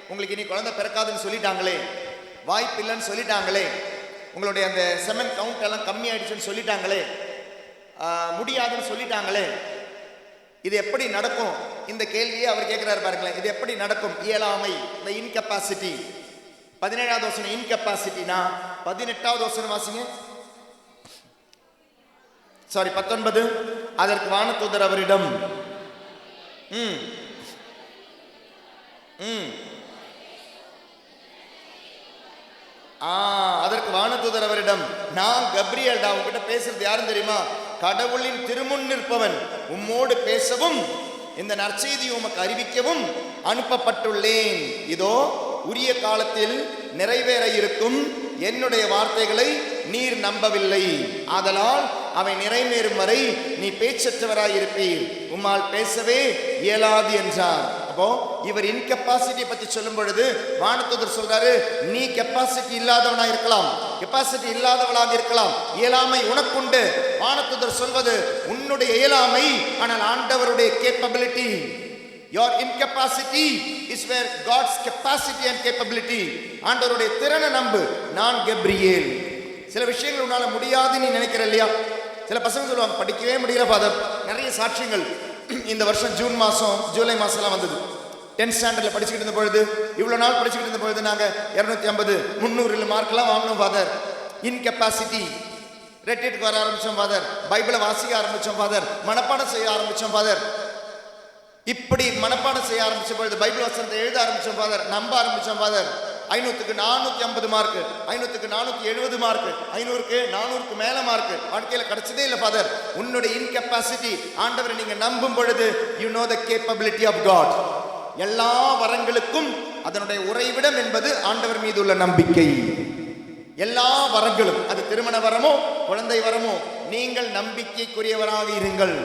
S1: உங்களுக்கு இனி குழந்தை பிறக்காதுன்னு சொல்லிட்டாங்களே, வாய்ப்பில்லைன்னு சொல்லிட்டாங்களே, உங்களுடைய அந்த செமன் கவுண்ட் எல்லாம் கம்மி ஆயிடுச்சுன்னு சொல்லிட்டாங்களே, முடியாதுன்னு சொல்லிட்டாங்களே, இது எப்படி நடக்கும்? இந்த கேள்வியை அவர் கேட்கிறாரு பாருங்களேன். இது எப்படி நடக்கும்? இயலாமை, இந்த இன்கெப்பாசிட்டி. 17வது வசனம் இன்கெப்பாசிட்டினா, 18வது வசனம் வாசிங்க. சாரி 19. அதற்கு வானதூதர் அவரிடம் அதற்கு வானதூதர் அவரிடம், நான் கப்ரியேல்டா, உங்ககிட்ட பேசுறது யாரும் தெரியுமா? கடவுளின் திருமுன் நிற்பவன், உம்மோடு பேசவும் இந்த நற்செய்தியை உமக்கு அறிவிக்கவும் அனுப்பப்பட்டுள்ளேன். இதோ உரிய காலத்தில் நிறைவேற இருக்கும் என்னுடைய வார்த்தைகளை நீர் நம்பவில்லை, ஆதலால் அவை நிறைவேறும் வரை நீ பேச்சற்றவராயிருப்பீர், உம்மால் பேசவே இயலாது என்றார். அப்போ இவர் இன்கெப்பாசிட்டி பத்தி சொல்லும் பொழுது வானதூதர் சொல்றாரு, நீ கெப்பாசிட்டி இல்லாதவனா இருக்கலாம், கெப்பாசிட்டி இல்லாதவளாக இருக்கலாம், இயலாமை உனக்குண்டு. வானதூதர் சொல்வது உன்னுடைய இயலாமை, ஆனால் ஆண்டவருடைய capability. Your incapacity is where God's capacity and capability. ஆண்டவருடைய திறனை நம்பு. நான் கப்ரியேல். சில விஷயங்கள் உன்னால முடியாதுன்னு நீ நினைக்கிற இல்லையா? சில பசங்க சொல்லுவாங்க, படிக்கவே முடியல ஃபாதர். நிறைய சாட்சியங்கள் இந்த வருஷம் ஜூன் மாசம் ஜூலை மாசம்லாம் வந்தது. 10th ஸ்டாண்டர்ட்ல படிச்சுக்கிட்டு இருந்த பொழுது, இவ்வளவு நாள் படிச்சுக்கிட்டு இருந்த பொழுது நாங்க 250 300 மார்க்லாம் வாங்கணும் ஃபாதர். இன்கெப்பாசிட்டி. ரெட்டிட்டுக்கு வர ஆரம்பிச்சோம் ஃபாதர், பைபிளை வாசிக்க ஆரம்பிச்சோம் ஃபாதர், மனப்பாடம் செய்ய ஆரம்பிச்சோம் ஃபாதர். இப்படி மனப்பாடம் செய்ய ஆரம்பிச்ச பொழுது பைபிள் வசனத்தை எழுத ஆரம்பிச்சோம் ஃபாதர், நம்ப ஆரம்பிச்சோம் ஃபாதர். 500க்கு 450 மார்க், 500க்கு 470 மார்க், 500க்கு 400க்கு மேல மார்க் வாழ்க்கையில கிடைச்சதே இல்லை ஃபாதர். உன்னுடைய இன்கெப்பாசிட்டி. ஆண்டவரை நீங்க நம்பும் பொழுது you know the capability of God. எல்லா வரங்களுக்கும் அதனுடைய உறைவிடம் என்பது ஆண்டவர் மீது உள்ள நம்பிக்கை. எல்லா வரங்களும், அது திருமண வரமோ குழந்தை வரமோ, நீங்கள் நம்பிக்கைக்குரியவராக இருங்கள்.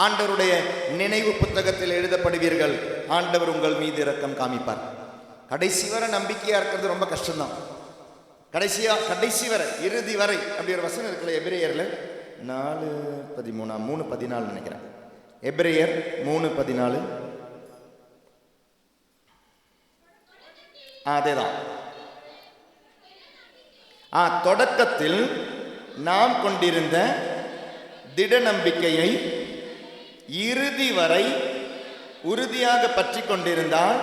S1: ஆண்டவருடைய நினைவு புத்தகத்தில் எழுதப்படுவீர்கள். ஆண்டவர் உங்கள் மீது இரக்கம் காமிப்பார். கடைசி வரை நம்பிக்கையா இருக்கிறது ரொம்ப கஷ்டம்தான். கடைசி வரை, இறுதி வரை. அப்படி ஒரு வசனம் இருக்குல்ல எபிரேயர்ல 4:13 3:14 நினைக்கிறேன். எபிரேயர் 3:14. அதேதான். தொடக்கத்தில் நாம் கொண்டிருந்த திட நம்பிக்கையை இறுதி வரை உறுதியாக பற்றி கொண்டிருந்தால்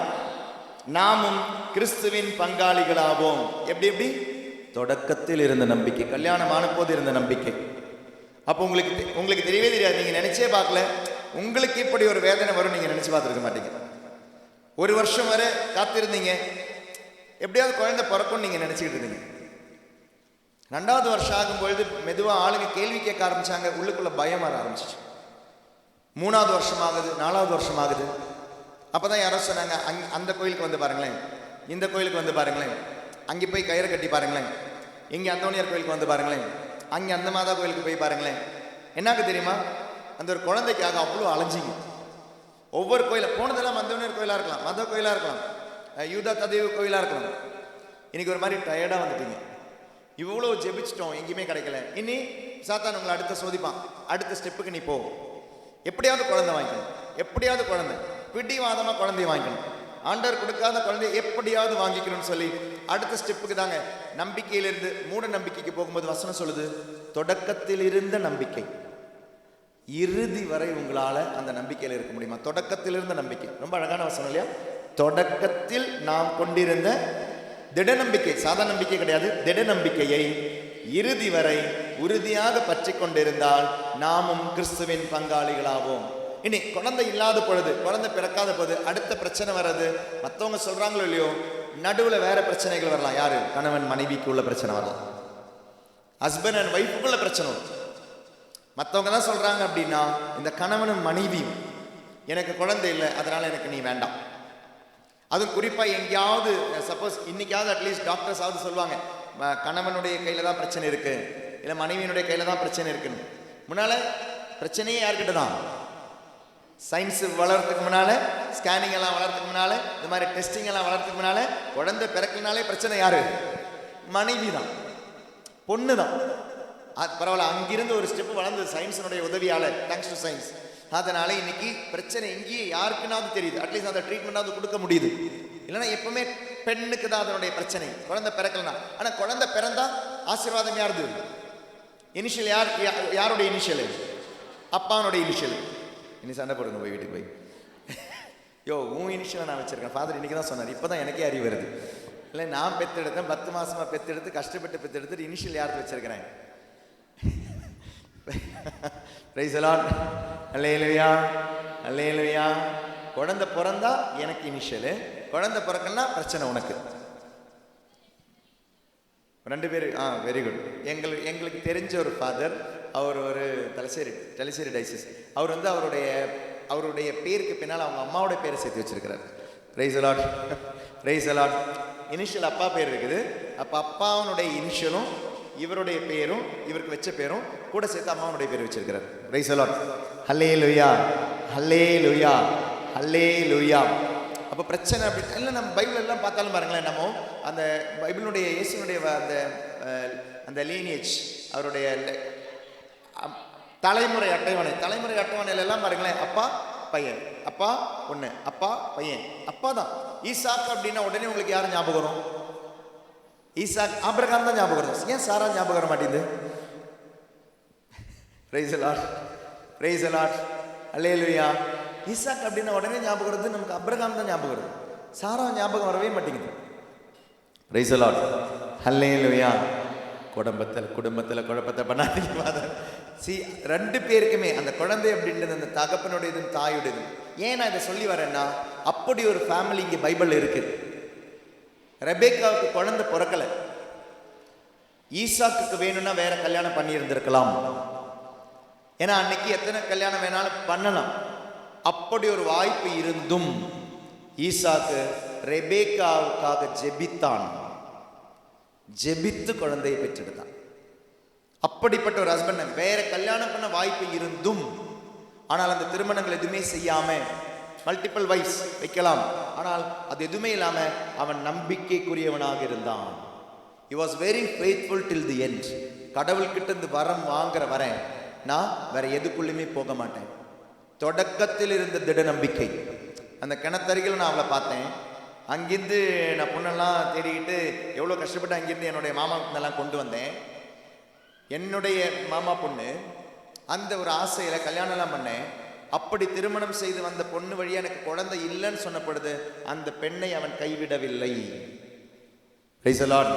S1: நாமும் கிறிஸ்துவின் பங்காளிகளாவோம். எப்படி? தொடக்கத்தில் இருந்த நம்பிக்கை, கல்யாணமான போது இருந்த நம்பிக்கை. அப்போ உங்களுக்கு தெரியவே தெரியாது, நீங்க நினைச்சே பார்க்கல. உங்களுக்கு இப்படி ஒரு வேதனை வரும் நீங்க நினைச்சு பார்த்துருக்க மாட்டீங்க. 1 வருஷம் வரை காத்திருந்தீங்க, எப்படியாவது குழந்தை பிறக்கும் நீங்க நினைச்சுக்கிட்டு இருந்தீங்க. 2வது வருஷம் ஆகும்பொழுது மெதுவாக ஆளுங்க கேள்வி கேட்க ஆரம்பிச்சாங்க, உள்ளுக்குள்ள பயம் வர ஆரம்பிச்சிச்சு. 3வது வருஷம் ஆகுது, 4வது வருஷம் ஆகுது. அப்பதான் யாரோ சொன்னாங்க, அந்த கோயிலுக்கு வந்து பாருங்களேன், இந்த கோயிலுக்கு வந்து பாருங்களேன், அங்கே போய் கயிறு கட்டி பாருங்களேன், இங்கே அந்தோனியார் கோயிலுக்கு வந்து பாருங்களேன், அங்கே அந்த மாதா கோயிலுக்கு போய் பாருங்களேன். என்னாக்கு தெரியுமா, அந்த ஒரு குழந்தைக்காக அவ்வளோ அலைஞ்சிங்க. ஒவ்வொரு கோயில போனதெல்லாம் அந்தோனியார் கோயிலாக இருக்கலாம், மத கோயிலாக இருக்கலாம், யூதா ததேவு கோயிலாக இருக்கலாம். இன்னைக்கு ஒரு மாதிரி டயர்டாக வந்துட்டீங்க. இவ்வளோ ஜெபிச்சிட்டோம், எங்கேயுமே கிடைக்கல. இனி சாத்தான் உங்களை அடுத்த சோதிப்பான். அடுத்த ஸ்டெப்புக்கு நீ போ, எப்படியாவது குழந்தை வாங்கிக்கணும், எப்படியாவது குழந்தை, பிடிவாதமாக குழந்தைய வாங்கிக்கணும், ஆண்டவர் கொடுக்காத குழந்தைய எப்படியாவது வாங்கிக்கணும்னு சொல்லி அடுத்த ஸ்டெப்புக்கு தாங்க. நம்பிக்கையிலிருந்து மூட நம்பிக்கைக்கு போகும்போது வசனம் சொல்லுது, தொடக்கத்தில் இருந்த நம்பிக்கை இறுதி வரை உங்களால அந்த நம்பிக்கையில் இருக்க முடியுமா? தொடக்கத்தில் இருந்த நம்பிக்கை ரொம்ப அழகான வசனம் இல்லையா? தொடக்கத்தில் நாம் கொண்டிருந்த திட நம்பிக்கை, சாதாரண நம்பிக்கை கிடையாது, திட நம்பிக்கையை இறுதி வரை உறுதியாக பற்றி கொண்டிருந்தால் நாமும் கிறிஸ்துவின் பங்காளிகளாவோம். இனி குழந்தை இல்லாத பொழுது, குழந்தை பிறக்காத போது அடுத்த பிரச்சனை வர்றது, மற்றவங்க சொல்றாங்களோ இல்லையோ, நடுவில் வேற பிரச்சனைகள் வரலாம். யாரு? கணவன் மனைவிக்கு உள்ள பிரச்சனை வரலாம், ஹஸ்பண்ட் அண்ட் ஒய்ஃபுக்குள்ள பிரச்சனை வரும். மற்றவங்க தான் சொல்றாங்க அப்படின்னா, இந்த கணவனும் மனைவியும் எனக்கு குழந்தை இல்லை அதனால எனக்கு நீ வேண்டாம். அதுவும் குறிப்பாக எங்கேயாவது சப்போஸ் இன்னைக்காவது அட்லீஸ்ட் டாக்டர்ஸாவது சொல்லுவாங்க, கணவனுடைய கையில் தான் பிரச்சனை இருக்கு, இல்லை மனைவியினுடைய கையில் தான் பிரச்சனை இருக்குன்னு. முன்னால பிரச்சனையே யார்கிட்ட தான்? சயின்ஸ் வளர்றதுக்கு முன்னால, ஸ்கேனிங் எல்லாம் வளர்றதுக்கு முன்னால, இந்த மாதிரி டெஸ்டிங் எல்லாம் வளர்றதுக்கு முன்னால, குழந்தை பிறக்கினாலே பிரச்சனை யாரு? மனைவி தான், பொண்ணு தான். பரவாயில்ல, அங்கிருந்து ஒரு ஸ்டெப் வளர்ந்தது சயின்ஸினுடைய உதவியால, தேங்க்ஸ் டு சயின்ஸ். அதனால இன்னைக்கு பிரச்சனை இங்கேயே யாருக்குனாவது தெரியுது, அட்லீஸ்ட் அந்த ட்ரீட்மெண்டாவது கொடுக்க முடியுது. இல்லைன்னா எப்பவுமே பெண்ணுக்கு தான் அதனுடைய பிரச்சனை, குழந்தை பிறக்கலனா. ஆனா குழந்தை பிறந்தா ஆசீர்வாதம் யாருது? இனிஷியல் யார்? யாருடைய இனிஷியல்? அப்பானுடைய இனிஷியல். இனி சண்டை போடுங்க போய் வீட்டுக்கு போய். யோ, உன் இனிஷியலை நான் வச்சிருக்கேன், ஃபாதர் இன்னைக்கு தான் சொன்னார், இப்போதான் எனக்கே அறிவு வருது. இல்லை, நான் பெத்தெடுத்தேன், 10 மாசமா பெத்தெடுத்து கஷ்டப்பட்டு பெத்தெடுத்து இனிஷியல் யாருக்கு வச்சிருக்கிறேன்? பிரைஸ் தி லார்ட், அல்லேலூயா, அல்லேலூயா. குழந்தை பிறந்தா எனக்கு இனிஷியல், குழந்தை பிறக்கலன்னா பிரச்சனை உனக்கு. 2 பேர். Very good. எங்களுக்கு தெரிஞ்ச ஒரு ஃபாதர், அவர் ஒரு தலசேரி டைசிஸ். அவர் வந்து அவருடைய பேருக்கு பின்னால் அவங்க அம்மாவோட பேரை சேர்த்து வச்சிருக்கிறார். Price the Lord, praise the Lord. Initial அப்பா பேர் இருக்குது, அப்போ அப்பாவுடைய இனிஷியலும் இவருடைய பேரும் இவருக்கு வச்ச பேரும் கூட சேர்த்து அம்மாவுடைய பேர் வச்சிருக்கிறார். பிரைஸ் தி லார்ட், ஹல்லேலூயா, ஹல்லேலூயா, ஹல்லேலூயா. அப்போ பிரச்சனை அப்படி இல்லை. நம்ம பைபிள் எல்லாம் பார்த்தாலும் பாருங்களேன், நம்ம அந்த பைபிளுடைய இயேசுனுடைய அந்த லீனியேஜ், அவருடைய தலைமுறை அட்டவணையில எல்லாம் பாருங்களேன், அப்பா பையன், அப்பா பொண்ணு, அப்பா பையன், அப்பா தான். ஈசாக் அப்படின்னா உடனே உங்களுக்கு யாரும் ஞாபகம் வரும்? ஈசாக், ஆபிரகாம் தான் ஞாபகம் வரும். ஏன் சாரா ஞாபகம் வர மாட்டேங்குது? Praise the Lord, praise the Lord, அல்லேலூயா. ஈசாக் அப்படின்னா உடனே ஞாபகம் வருது நமக்கு, ஆபிரகாம் தான் ஞாபகம் வருது, சாரா ஞாபகம் வரவே மாட்டேங்குது. பிரைஸ் தி லார்ட், அல்லேலூயா. குடும்பத்தில் குழப்பத்தை பண்ணாதீங்க. 2 பேருக்குமே அந்த குழந்தை அப்படின்றது அந்த தகப்பனுடையதும் தாயுடையதும். ஏன் நான் இதை சொல்லி வரேன்னா, அப்படி ஒரு ஃபேமிலி இங்கே பைபிள் இருக்குது. ரெபேக்காவுக்கு குழந்தை பிறக்கல, ஈசாக்குக்கு வேணும்னா வேற கல்யாணம் பண்ணி இருந்திருக்கலாம். ஏன்னா அன்னைக்கு எத்தனை கல்யாணம் வேணாலும் பண்ணலாம். அப்படி ஒரு வாய்ப்பு இருந்தும் ஈசாக்கு ரெபேக்காவுக்காக ஜெபித்தான், ஜெபித்து குழந்தையை பெற்றெடுத்தான். அப்படிப்பட்ட ஒரு ஹஸ்பண்ட் வேற கல்யாணம் பண்ண வாய்ப்பு இருந்தும், ஆனால் அந்த திருமணங்கள் எதுவுமே செய்யாம, மல்டிபிள் வைஃப்ஸ் வைக்கலாம், ஆனால் அது எதுவுமே இல்லாம அவன் நம்பிக்கைக்குரியவனாக இருந்தான். He was very faithful till the end. கடவுள்கிட்ட இருந்து வரம் வாங்குற வரேன், நான் வேற எதுக்குள்ளுமே போக மாட்டேன். தொடக்கத்தில் இருந்த திட நம்பிக்கை. அந்த கிணத்தருகில் நான் அவளை பார்த்தேன். அங்கிருந்து நான் பொண்ணெல்லாம் தேடிக்கிட்டு எவ்வளோ கஷ்டப்பட்டு அங்கிருந்து என்னுடைய மாமா பொண்ணெல்லாம் கொண்டு வந்தேன். என்னுடைய மாமா பொண்ணு அந்த ஒரு ஆசையில் கல்யாணம்லாம் பண்ணேன். அப்படி திருமணம் செய்து வந்த பொண்ணு வழியாக எனக்கு குழந்தை இல்லைன்னு சொன்னப்படுது, அந்த பெண்ணை அவன் கைவிடவில்லை. Price the Lord.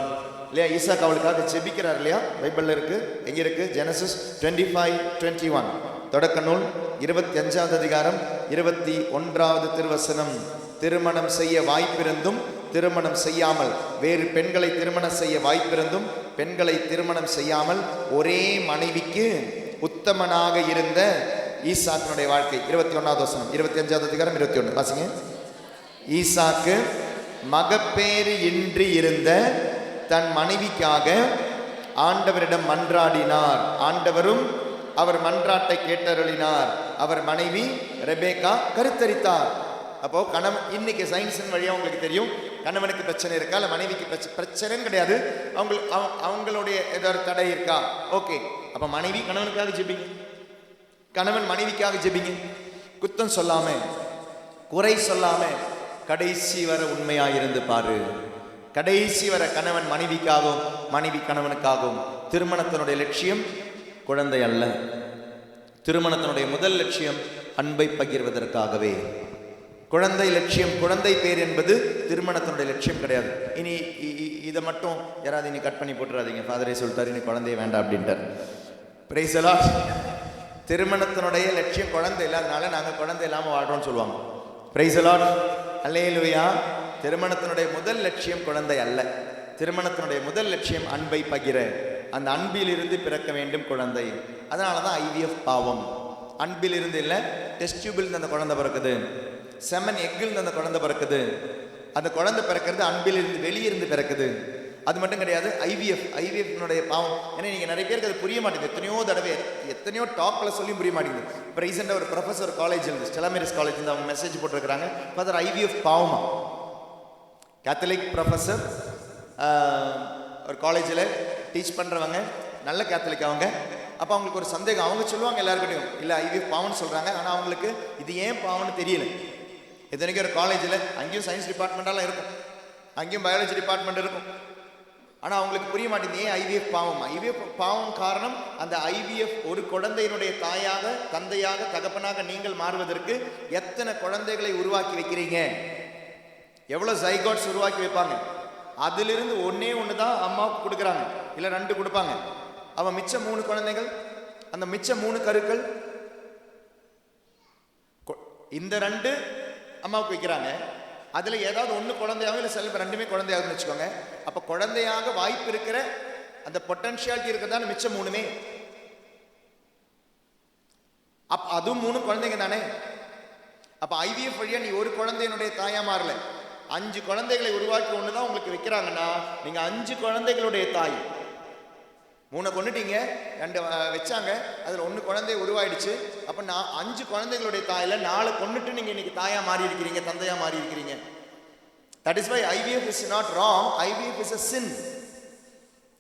S1: இல்லையா? ஈசாக் அவளுக்காக ஜெபிக்கிறார் இல்லையா? பைபிளில் இருக்கு. எங்க இருக்கு? ஜெனசிஸ் 25:21, தொடக்க நூல் 25வது அதிகாரம் 21வது திருவசனம். திருமணம் செய்ய வாய்ப்பிருந்தும் திருமணம் செய்யாமல், வேறு பெண்களை திருமணம் செய்ய வாய்ப்பிருந்தும் பெண்களை திருமணம் செய்யாமல் ஒரே மனைவிக்கு உத்தமனாக இருந்த ஈசாக்கினுடைய வாழ்க்கை. 21வது வசனம், 25வது அதிகாரம் 21 வாசிங்க. ஈசாக்கு மகப்பேறு இன்றி இருந்த தன் மனைவிக்காக ஆண்டவரிடம் மன்றாடினார். ஆண்டவரும் அவர் மன்றாட்டை கேட்டருளினார். அவர் மனைவி ரெபேக்கா கருத்தரித்தார். அப்போ கணவன், இன்னைக்கு சயின்ஸின் வழியா உங்களுக்கு தெரியும், கணவனுக்கு பிரச்சனை இருக்கா இல்லை மனைவிக்கு பிரச்சனைன்னு கிடையாது, அவங்களுடைய ஏதாவது தடை இருக்கா, ஓகே. அப்ப மனைவி கணவனுக்காக ஜெபிங்க, கணவன் மனைவிக்காக ஜெபிங்க. குத்தம் சொல்லாம, குறை சொல்லாம, கடைசி வர உண்மையாயிருந்து பாரு. கடைசி வர கணவன் மனைவிக்காகவும் மனைவி கணவனுக்காகவும். திருமணத்தினுடைய லட்சியம் குழந்தை அல்ல. திருமணத்தினுடைய முதல் லட்சியம் அன்பை பகிர்வதற்காகவே. குழந்தை லட்சியம், குழந்தை பேர் என்பது திருமணத்தினுடைய லட்சியம் கிடையாது. இனி இதை மட்டும் யாராவது இனி கட் பண்ணி போட்டுறாதீங்க, ஃபாதரே சொல்லிட்டாரு இனி குழந்தைய வேண்டாம் அப்படின்ட்டார். Price the Lord. திருமணத்தினுடைய லட்சியம் குழந்தை இல்லாதனால நாங்கள் குழந்தை இல்லாமல் வாழ்றோம்னு சொல்லுவாங்க. பிரைஸ் தி லார்ட், அல்லேலூயா. திருமணத்தினுடைய முதல் லட்சியம் குழந்தை அல்ல. திருமணத்தினுடைய முதல் லட்சியம் அன்பை பகிர, அந்த அன்பிலிருந்து பிறக்க வேண்டும் குழந்தை. அதனால தான் ஐவிஎஃப் பாவம். அன்பிலிருந்து இல்லை, டெஸ்ட் டியூபில் அந்த குழந்தை பிறக்குது, செமன் எக்கில் அந்த குழந்தை பிறக்குது. அந்த குழந்தை பிறக்கிறது அன்பிலிருந்து, வெளியிருந்து பிறக்குது. அது மட்டும் கிடையாது, ஐவிஎஃப்னுடைய பாவம். ஏன்னா நீங்கள் நிறைய பேருக்கு அது புரிய மாட்டேங்குது. எத்தனையோ தடவை எத்தனையோ டாக்ல சொல்லியும் புரிய மாட்டேங்குது. இப்போ ரீசெண்டாக ஒரு ப்ரொஃபஸர் காலேஜ் இருந்து, ஸ்டெலாமேரிஸ் காலேஜ் இருந்து அவங்க மெசேஜ் போட்டிருக்கிறாங்க, ஃபாதர் ஐவிஎஃப் பாவமா. கேத்தலிக் ப்ரொஃபஸர் ஒரு காலேஜில் டீச் பண்ணுறவங்க, நல்ல கேத்தலிக் அவங்க. அப்போ அவங்களுக்கு ஒரு சந்தேகம், அவங்க சொல்லுவாங்க எல்லாருக்கிட்டையும், இல்லை ஐவிஎஃப் பாவம்னு சொல்கிறாங்க, ஆனால் அவங்களுக்கு இது ஏன் பாவம்னு தெரியல. இத்தனைக்கும் ஒரு காலேஜில் அங்கேயும் சயின்ஸ் டிபார்ட்மெண்ட்டாலாம் இருக்கும், அங்கேயும் பயாலஜி டிபார்ட்மெண்ட் இருக்கும். ஆனால் அவங்களுக்கு புரிய மாட்டேங்குது ஏன் ஐவிஎஃப் பாவம். ஐவிஎஃப் பாவம் காரணம் அந்த ஐவிஎஃப் ஒரு குழந்தையினுடைய தாயாக, தந்தையாக, தகப்பனாக நீங்கள் மாறுவதற்கு எத்தனை குழந்தைகளை உருவாக்கி வைக்கிறீங்க, எவ்வளோ ஜைகாட்ஸ் உருவாக்கி வைப்பாங்க. அதிலிருந்து ஒன்னே ஒன்று தான் அம்மாவுக்கு கொடுக்குறாங்க, இல்லை 2 கொடுப்பாங்க. அவன் மிச்சம் 3 குழந்தைகள், அந்த மிச்சம் 3 கருக்கள் இந்த 2 அம்மாவுக்கு வைக்கிறாங்க. அதில் ஏதாவது ஒன்று குழந்தையாக, இல்லை சில 2மே குழந்தையாகுதுன்னு வச்சுக்கோங்க. அப்போ குழந்தையாக வாய்ப்பு இருக்கிற அந்த பொட்டன்ஷியாலிட்டி இருக்கிறதான மிச்சம் 3மே. அப்போ அதுவும் 3 குழந்தைங்க தானே. அப்போ ஐவிஎஃப் வழியா நீ ஒரு குழந்தையினுடைய தாயா மாறல, 5 குழந்தைகளை உருவாக்கி ஒன்று தான் உங்களுக்கு வைக்கிறாங்கன்னா நீங்கள் 5 குழந்தைகளுடைய தாய். 3 கொண்டுட்டீங்க, 2 வச்சாங்க, அதில் 1 குழந்தை உருவாயிடுச்சு. அப்போ நான் 5 குழந்தைகளுடைய தாயில 4 கொண்டுட்டு நீங்கள் இன்னைக்கு தாயா மாறி இருக்கிறீங்க, தந்தையா மாறி இருக்கிறீங்க. That is why IVF is not wrong, IVF is a sin.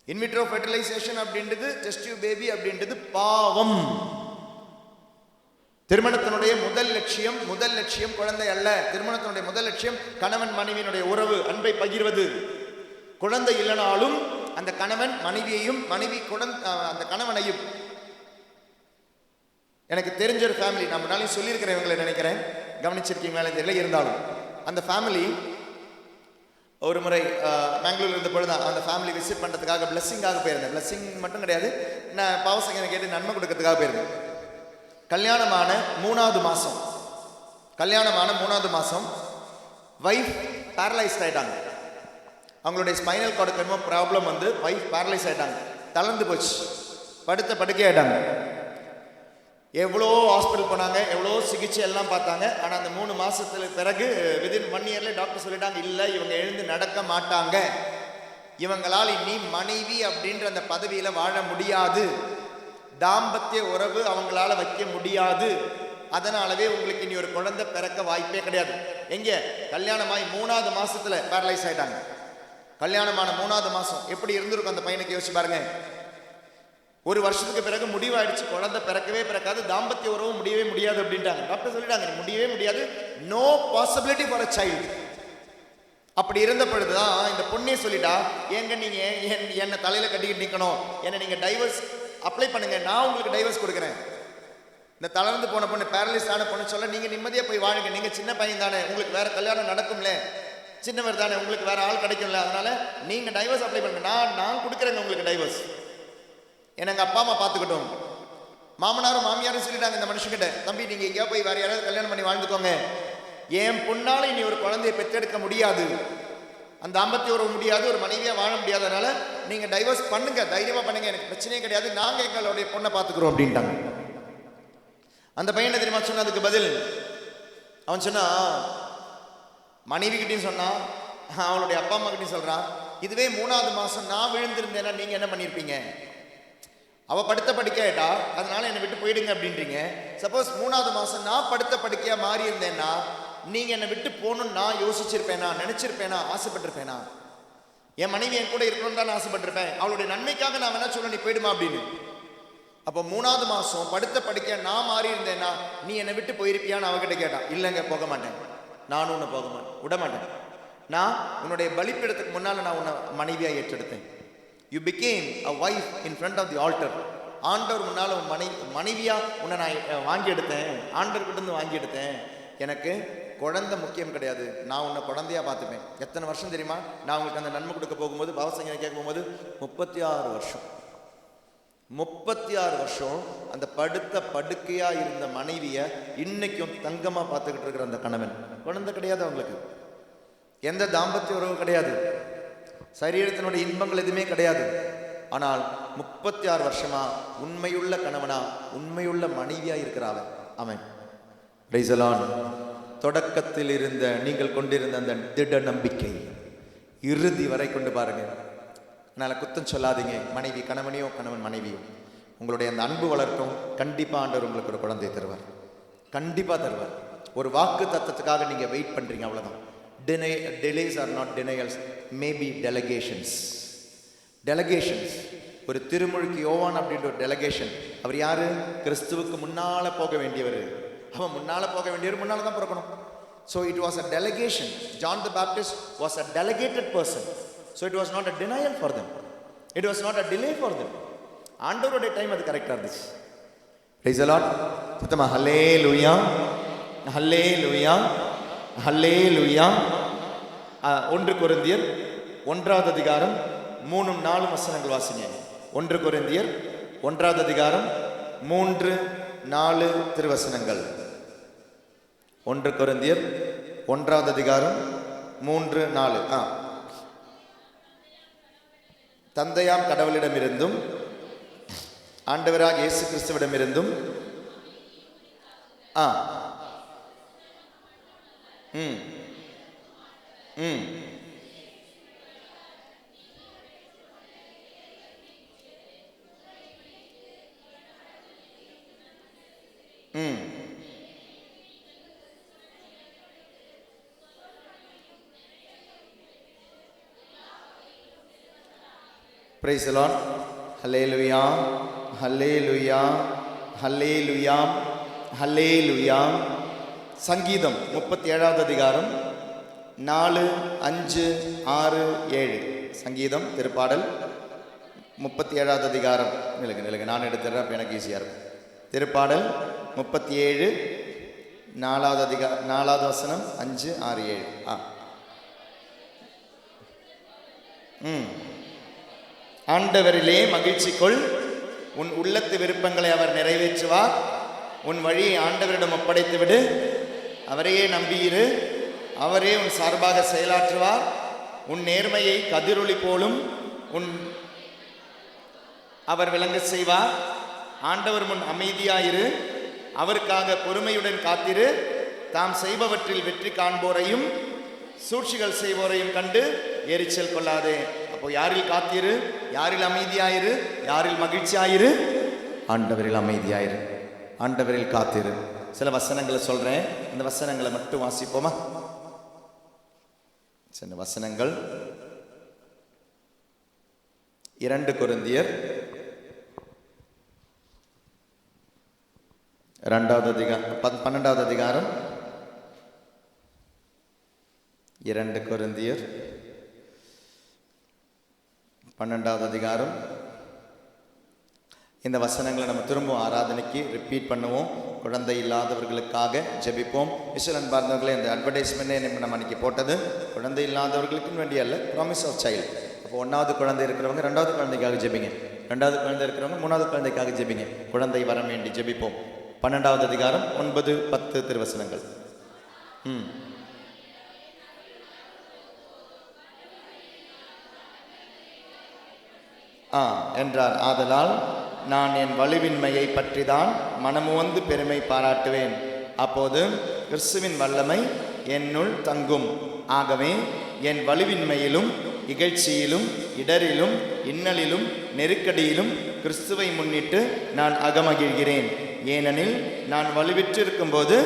S1: In vitro fertilisation அப்படின்றது, டெஸ்ட் டியூப் பேபி அப்படின்றது பாவம். திருமணத்தினுடைய முதல் லட்சியம் குழந்தை அல்ல. திருமணத்தினுடைய முதல் லட்சியம் கணவன் மனைவியினுடைய உறவு, அன்பை பகிர்வது. குழந்தை இல்லைனாலும் அந்த கணவன் மனைவியையும், மனைவி அந்த கணவனையும். எனக்கு தெரிஞ்ச ஒரு ஃபேமிலி, நான் முன்னாலும் சொல்லியிருக்கிறேன், இவங்களை நினைக்கிறேன் கவனிச்சிருக்கீங்களா தெரியல, இருந்தாலும் அந்த ஃபேமிலி ஒரு முறை பெங்களூர்ல இருந்த பொழுது அந்த ஃபேமிலி விசிட் பண்ணுறதுக்காக பிளஸ்ஸிங்காக போயிருந்தேன். பிளஸ்ஸிங் மட்டும் கிடையாது, நான் பாவசங்கனை கேட்டு நன்மை கொடுக்கறதுக்காக போயிருந்தேன். கல்யாணமான 3வது மாதம் வைஃப் பேரலைஸ்ட் ஆயிட்டாங்க. அவங்களுடைய ஸ்பைனல் கார்டு என்னமோ ப்ராப்ளம் வந்து வைஃப் பேரலைஸ் ஆயிட்டாங்க, தளர்ந்து போச்சு, படுத்த படுக்கை ஆயிட்டாங்க. எவ்வளோ ஹாஸ்பிட்டல் போனாங்க, எவ்வளோ சிகிச்சை எல்லாம் பார்த்தாங்க. ஆனால் அந்த 3 மாசத்துல பிறகு விதின் 1 இயர்ல டாக்டர் சொல்லிட்டாங்க, இல்லை இவங்க எழுந்து நடக்க மாட்டாங்க, இவங்களால் இனி மனைவி அப்படின்ற அந்த பதவியில வாழ முடியாது, தாம்பத்திய உறவு அவங்களால வைக்க முடியாது, அதனாலவே உங்களுக்கு இனி ஒரு குழந்தை பிறக்க வாய்ப்பே கிடையாது. எங்க கல்யாணமாய் 3வது மாசத்துல பேரலைஸ் ஆயிட்டாங்க. கல்யாணமான 3வது மாசம் எப்படி இருந்திருக்கும் அந்த பையனுக்கு யோசிச்சு பாருங்க. 1 வருஷத்துக்கு பிறகு முடிவாயிடுச்சு, குழந்தை பிறக்காது, தாம்பத்திய உறவு முடியவே முடியாது அப்படின்ட்டாங்க. டாக்டர் சொல்லிட்டாங்க முடியவே முடியாது, no possibility for a child. அப்படி இருந்த பொழுதுதான் இந்த பொண்ணே சொல்லிட்டா, ஏங்க நீங்க என்ன தலையில கட்டிக்கிட்டு நிக்கணும், என்ன நீங்க டைவர்ஸ் அப்ளை பண்ணுங்க, நான் உங்களுக்கு டைவர்ஸ் கொடுக்குறேன். இந்த தளர்ந்து போன பொண்ணு, பேரலைஸ் ஆன பொண்ணு சொல்ல, நீங்க நிம்மதியா போய் வாழுங்க, நீங்க சின்ன பையன் தானே, உங்களுக்கு வேற கல்யாணம் நடக்கும்ல, சின்னவர் தானே, உங்களுக்கு வேற ஆள் கிடைக்கும்ல, அதனால நீங்க டைவர்ஸ் அப்ளை பண்ணுங்க, நான் கொடுக்குறேங்க உங்களுக்கு டைவர்ஸ், எங்க அப்பா அம்மா பார்த்துக்கிட்டோம். மாமனாரும் மாமியாரும் சொல்லிட்டாங்க இந்த மனுஷங்கிட்ட, தம்பி நீங்க எங்கேயா போய் வேற யாராவது கல்யாணம் பண்ணி வாழ்ந்துக்கோங்க, என் பொண்ணால இனி ஒரு குழந்தையை பெற்றெடுக்க முடியாது, அந்த தாம்பத்திய உறவு முடியாது, ஒரு மனைவியாக வாழ முடியாதனால நீங்கள் டைவர்ஸ் பண்ணுங்க, தைரியமாக பண்ணுங்க, எனக்கு பிரச்சனையே கிடையாது, நாங்கள் எங்களுடைய பொண்ணை பார்த்துக்குறோம் அப்படின்ட்டாங்க. அந்த பையனை தெரியுமா சொன்ன? அதுக்கு பதில் அவன் சொன்னா, மனைவி கிட்டையும் சொன்னான், அவளுடைய அப்பா அம்மா கிட்டையும் சொல்றான், இதுவே 3வது மாசம் நான் விழுந்திருந்தேன்னா நீங்க என்ன பண்ணியிருப்பீங்க? அவ படுத்த படுக்கையாயிட்டா, அதனால என்னை விட்டு போயிடுங்க அப்படின்றீங்க. சப்போஸ் 3வது மாசம் நான் படுத்த படுக்கையா மாறி இருந்தேன்னா நீங்க என்னை விட்டு போகணும்னு நான் யோசிச்சிருப்பேனா, நினைச்சிருப்பேனா, ஆசைப்பட்டிருப்பேனா? என் மனைவி என் கூட இருக்கணும்னு தான் ஆசைப்பட்டிருப்பேன், அவளுடைய நன்மைக்காக நான் வேணா சொல்ல நீ போயிடுமா அப்படின்னு. அப்போ 3வது மாசம் படுத்த படுக்கையா நான் மாறி இருந்தேன்னா நீ என்னை விட்டு போயிருப்பியான்னு அவகிட்ட கேட்டான். இல்லைங்க, போக மாட்டேன், நானும் உன்னை போக மாட்டேன், விட மாட்டேன், நான் உன்னுடைய பலிப்பீடத்துக்கு முன்னால நான் உன்னை மனைவியா ஏற்றெடுத்தேன். You became a wife in front of the altar. ஆண்டவர் முன்னால் உன் மனைவியா உன்னை நான் வாங்கி எடுத்தேன், ஆண்டவர்கிட்ட இருந்து வாங்கி எடுத்தேன். எனக்கு குழந்தை முக்கியம் கிடையாது, நான் உன்னை குழந்தையா பார்த்துப்பேன். எத்தனை வருஷம் தெரியுமா? நான் உங்களுக்கு அந்த நன்மை கொடுக்க போகும்போது, பாவசங்கனை கேட்க போகும்போது 36 வருஷம். 36 வருஷம் அந்த படுத்த படுக்கையா இருந்த மனைவிய இன்னைக்கும் தங்கமா பார்த்துக்கிட்டு இருக்கிற அந்த கணவன். குழந்தை கிடையாது, அவங்களுக்கு எந்த தாம்பத்திய உறவு கிடையாது, சரீரத்தினுடைய இன்பங்கள் எதுவுமே கிடையாது. ஆனால் 36 வருஷமா உண்மையுள்ள கணவனா, உண்மையுள்ள மனைவியா இருக்கிறாவ அவன். Price the Lord. தொடக்கத்தில் இருந்த நீங்கள் கொண்டிருந்த அந்த திட நம்பிக்கை இறுதி வரை கொண்டு பாருங்க. அதனால குத்தம் சொல்லாதீங்க, மனைவி கணவனையோ கணவன் மனைவியோ. உங்களுடைய அந்த அன்பு வளர்க்கும். கண்டிப்பா ஆண்டவர் உங்களுக்கு ஒரு குழந்தை தருவார், கண்டிப்பா தருவார். ஒரு வாக்கு தத்தத்துக்காக நீங்க வெயிட் பண்றீங்க, அவ்வளவுதான். Delays are not denials, maybe delegations. Delegations. ஒரு திருமுழுக்கு யோவான் அப்படின்ற ஒரு டெலகேஷன். அவர் யாரு? கிறிஸ்துவுக்கு முன்னால போக வேண்டியவர். அவன் முன்னால போக வேண்டியவர் முன்னால தான் பிறக்கணும். So it was a delegation. John the Baptist was a delegated person. So it was not a denial for them. It was not a delay for them. ஆண்டவருடைய டைம் அது கரெக்டா இருந்துச்சு. Praise the Lord. சுத்தமா ஹல்லேலூயா, ஹல்லேலூயா, ஹல்லேலூயா. 1 கொரிந்தியர் 1வது அதிகாரம் 3-4 வசனங்கள் வாசிங்க. 1 கொரிந்தியர் 1வது அதிகாரம் 3-4 திருவசனங்கள். 1 கொரிந்தியர் 1வது அதிகாரம் 3-4. தந்தையாம் கடவுளிடமிருந்தும் ஆண்டவராக இயேசு கிறிஸ்துவிடமிருந்தும் Praise the Lord. Hallelujah, hallelujah, hallelujah, hallelujah. சங்கீதம் 37வது அதிகாரம் 4, 5, 6, 7. சங்கீதம் திருப்பாடல் 37வது அதிகாரம். நிலுங்க நான் எடுத்துறேன், அப்போ எனக்கு ஈஸியாக இருக்கும். திருப்பாடல் 37 4வது அதிகாரம் 4வது வசனம் 5, 6, 7. ஆண்டவரிலே மகிழ்ச்சி கொள், உன் உள்ளத்து விருப்பங்களை அவர் நிறைவேற்றுவார். உன் வழியை ஆண்டவரிடம் ஒப்படைத்து விடு, அவரையே நம்பியிரு, அவரே உன் சார்பாக செயலாற்றுவார். உன் நேர்மையை கதிரொளி போலும் அவர் விளங்க செய்வார். ஆண்டவர் முன் அமைதியாயிரு, அவருக்காக பொறுமையுடன் காத்திரு. தாம் செய்பவற்றில் வெற்றி காண்போரையும் சூழ்ச்சிகள் செய்வோரையும் கண்டு எரிச்சல் கொள்ளாதே. அப்போ யாரில் காத்திரு, யாரில் அமைதியாயிரு, யாரில் மகிழ்ச்சியாயிரு? ஆண்டவரில் அமைதியாயிரு, ஆண்டவரில் காத்திரு. சில வசனங்களை சொல்றேன், இந்த வசனங்களை மட்டும் வாசிப்போமா? சில வசனங்கள் 2 கொரிந்தியர் 12வது அதிகாரம் 2 கொரிந்தியர் 12வது அதிகாரம். இந்த வசனங்களை நம்ம திரும்ப ஆராதனைக்கு ரிப்பீட் பண்ணுவோம். குழந்தை இல்லாதவர்களுக்காக ஜெபிப்போம். மிஷல் அன்பார்ந்தவர்களே, இந்த அட்வர்டைஸ்மெண்ட்டே நம்ம அன்றைக்கி போட்டது குழந்தை இல்லாதவர்களுக்கு வேண்டிய அல்ல, ப்ராமிஸ் ஆஃப் சைல்டு. அப்போ 1வது குழந்தை இருக்கிறவங்க 2வது குழந்தைக்காக ஜெபிங்க, 2வது குழந்தை இருக்கிறவங்க 3வது குழந்தைக்காக ஜெபிங்க. குழந்தை வர வேண்டி ஜெபிப்போம். 12வது அதிகாரம் 9, 10 திருவசனங்கள். என்றார். ஆதலால் நான் என் வலுவின்மையை பற்றி தான் மனமுவந்து பெருமை பாராட்டுவேன். அப்போது கிறிஸ்துவின் வல்லமை என்னுள் தங்கும். ஆகவே என் வலுவின்மையிலும் இகழ்ச்சியிலும் இடரிலும் இன்னலிலும் நெருக்கடியிலும் கிறிஸ்துவை முன்னிட்டு நான் அகமகிழ்கிறேன். ஏனெனில் நான் வலுவிற்றிருக்கும் போது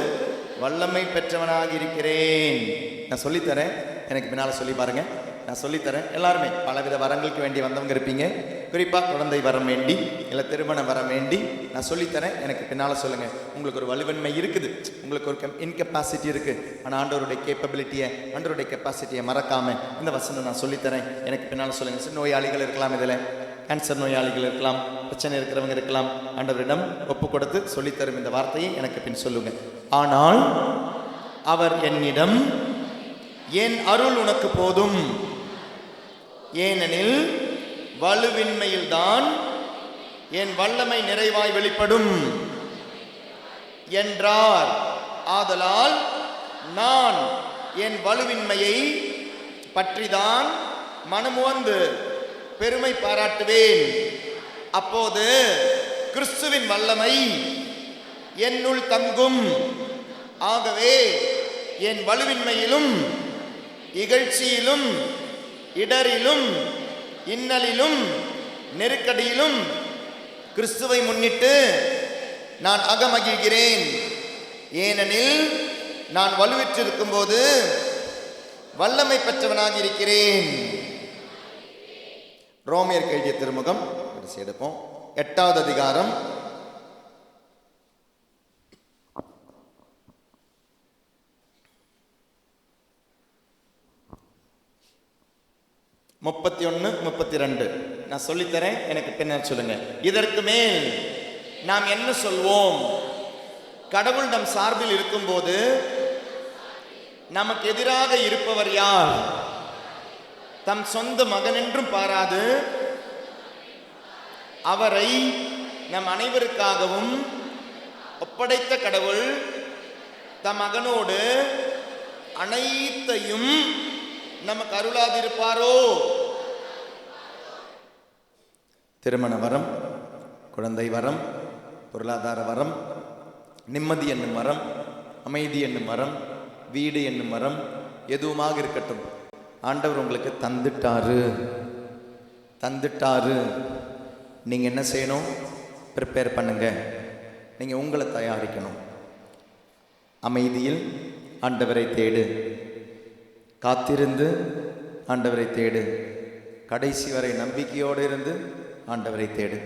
S1: வல்லமை பெற்றவனாக இருக்கிறேன். நான் சொல்லித்தரேன், எனக்கு பின்னால் சொல்லி பாருங்க. நான் சொல்லித்தரேன். எல்லாருமே பலவித வரங்களுக்கு வேண்டி வந்தவங்க இருப்பீங்க. குறிப்பாக குழந்தை வரம் வேண்டி, இல்லை திருமணம் வரம் வேண்டி நான் சொல்லித்தரேன். எனக்கு பின்னால் சொல்லுங்கள். உங்களுக்கு ஒரு வலுவன்மை இருக்குது, உங்களுக்கு ஒரு இன்கெப்பாசிட்டி இருக்குது. ஆனால் ஆண்டவருடைய கேப்பபிலிட்டியை, ஆண்டவருடைய கெப்பாசிட்டியை மறக்காமல் இந்த வசனம் நான் சொல்லித்தரேன். எனக்கு பின்னால் சொல்லுங்கள். சில நோயாளிகள் இருக்கலாம், இதில் கேன்சர் நோயாளிகள் இருக்கலாம், பிரச்சனை இருக்கிறவங்க இருக்கலாம். ஆண்டவரிடம் ஒப்பு கொடுத்து சொல்லித்தரும் இந்த வார்த்தையை எனக்கு பின் சொல்லுங்கள். ஆனால் அவர் என்னிடம், என் அருள் உனக்கு போதும், ஏனெனில் வலுவின்மையில்தான் என் வல்லமை நிறைவாய் வெளிப்படும் என்றார். ஆதலால் நான் என் வலுவின்மையை பற்றிதான் மனமுவந்து பெருமை பாராட்டுவேன். அப்போது கிறிஸ்துவின் வல்லமை என்னுள் தங்கும். ஆகவே என் வலுவின்மையிலும் இகழ்ச்சியிலும் இடரிலும் இன்னலிலும் நெருக்கடியிலும் கிறிஸ்துவை முன்னிட்டு நான் அகமகிழ்கிறேன். ஏனெனில் நான் வலுவிற்றிருக்கும் போது வல்லமை பெற்றவனாக இருக்கிறேன். ரோமியர் எழுதிய திருமுகம் எடுப்போம். 8வது அதிகாரம் 31, 32 நான் சொல்லித்தரேன். எனக்கு பின்ன சொல்லுங்க. இதற்கு மேல் நாம் என்ன சொல்வோம்? கடவுள் நம் சார்பில் இருக்கும்போது நமக்கு எதிராக இருப்பவர் யார்? தம் சொந்த மகனென்றும் பாராது அவரை நம் அனைவருக்காகவும் ஒப்படைத்த கடவுள் தம் மகனோடு அனைத்தையும் நமக்கு அருளாதிருப்பாரோ? திருமண வரம், குழந்தை வரம், பொருளாதார வரம், நிம்மதி என்னும் வரம், அமைதி என்னும் வரம், வீடு என்னும் வரம் எதுவுமாக இருக்கட்டும், ஆண்டவர் உங்களுக்கு தந்துட்டாரு. நீங்கள் என்ன செய்யணும்? ப்ரிப்பேர் பண்ணுங்க. நீங்கள் உங்களை தயாரிக்கணும். அமைதியில் ஆண்டவரை தேடு, காத்திருந்து ஆண்டவரை தேடு, கடைசி வரை நம்பிக்கையோடு இருந்து ஆண்டவரை தேடு.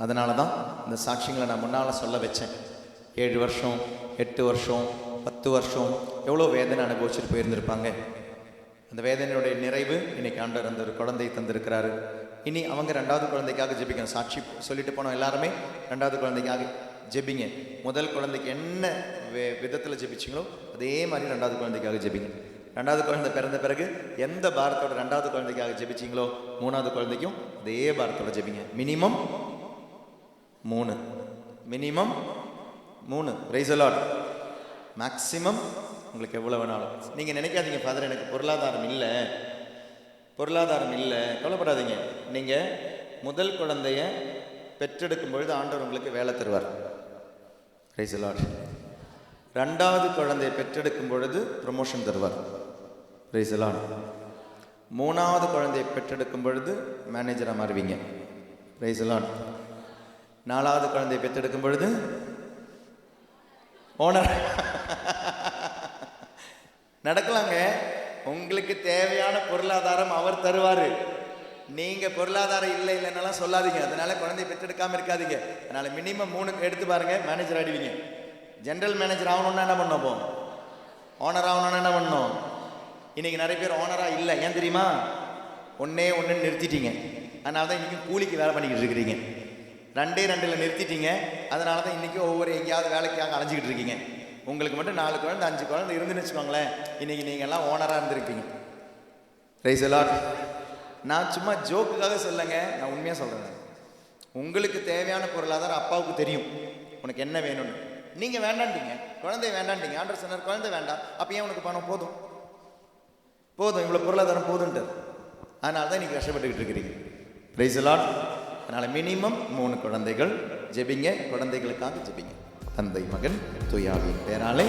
S1: அதனால தான் இந்த சாட்சியங்களை நான் முன்னால் சொல்ல வச்சேன். 7 வருஷம், 8 வருஷம், 10 வருஷம் எவ்வளோ வேதனை அனுபவிச்சுட்டு போயிருந்திருப்பாங்க. அந்த வேதனையுடைய நிறைவு இன்னைக்கு ஆண்டவர் அந்த ஒரு குழந்தையை தந்திருக்கிறாரு. இனி அவங்க 2வது குழந்தைக்காக ஜெபிக்கணும். சாட்சி சொல்லிட்டு போனோம். எல்லாருமே 2வது குழந்தைக்காக ஜெபிங்க. முதல் குழந்தைக்கு என்ன விதத்தில் ஜெபிச்சிங்களோ அதே மாதிரி 2வது குழந்தைக்காக ஜெபிங்க. 2வது குழந்தை பிறந்த பிறகு எந்த பாரத்தோட 2வது குழந்தைக்காக ஜெபிச்சிங்களோ 3வது குழந்தைக்கும் அதே பாரத்தோட ஜெபிங்க. Minimum 3 price the Lord. Maximum உங்களுக்கு எவ்வளோ வேணாலும். நீங்கள் நினைக்காதீங்க, ஃபாதர் எனக்கு பொருளாதாரம் இல்லை, கவலைப்படாதீங்க. நீங்கள் முதல் குழந்தைய பெற்றெடுக்கும் பொழுது ஆண்டவர் உங்களுக்கு வேலை தருவார். Price the Lord. 2வது குழந்தையை பெற்றெடுக்கும் பொழுது ப்ரமோஷன் தருவார். Price the Lord. 3வது குழந்தையை பெற்றெடுக்கும் பொழுது மேனேஜராக மாறுவீங்க. Price the Lord. 4வது குழந்தையை பெற்றெடுக்கும் பொழுது ஓனர் நடக்கலாங்க. உங்களுக்கு தேவையான பொருளாதாரம் அவர் தருவார். நீங்கள் பொருளாதாரம் இல்லைன்னாலாம் சொல்லாதீங்க. அதனால குழந்தைய பெற்றெடுக்காமல் இருக்காதீங்க. அதனால மினிமம் 3 எடுத்து பாருங்க, மேனேஜர் ஆகிடுவீங்க. ஜென்ரல் மேனேஜர் ஆகணும்னா என்ன பண்ணோம்? ஓனர் ஆகணும்னா என்ன பண்ணணும்? இன்னைக்கு நிறைய பேர் ஓனராக இல்லை. ஏன் தெரியுமா? ஒன்று நிறுத்திட்டீங்க. அதனால தான் இன்றைக்கும் கூலிக்கு வேலை பண்ணிக்கிட்டு இருக்கிறீங்க. 2 நிறுத்திட்டீங்க. அதனால தான் இன்றைக்கும் ஒவ்வொரு எங்கேயாவது வேலைக்காக அலைஞ்சிக்கிட்டு இருக்கீங்க. உங்களுக்கு மட்டும் 4 குழந்தை 5 குழந்தை இருந்துன்னு வச்சுக்கோங்களேன், இன்றைக்கி நீங்கள் எல்லாம் ஓனராக இருந்திருப்பீங்க. Price the Lord. நான் சும்மா ஜோக்குக்காக சொல்லுங்க, நான் உண்மையாக சொல்கிறேன். உங்களுக்கு தேவையான பொருளாதாரம் அப்பாவுக்கு தெரியும் உனக்கு என்ன வேணும்னு. நீங்கள் வேண்டாண்டீங்க, குழந்தை வேண்டாண்டீங்க. ஆண்டவர் சொன்னார் குழந்தை வேண்டாம். அப்போ ஏன் உனக்கு பணம் போதும் இவ்வளோ பொருளாதாரம் போதுன்ட்டு. அதனால தான் இன்றைக்கி கஷ்டப்பட்டுக்கிட்டு இருக்கிறீங்க. Price the Lord. அதனால் மினிமம் 3 குழந்தைகள். ஜெபிங்க, குழந்தைகளுக்காக ஜெபிங்க. தந்தை, மகன், தூய ஆவியின் பெயராலே.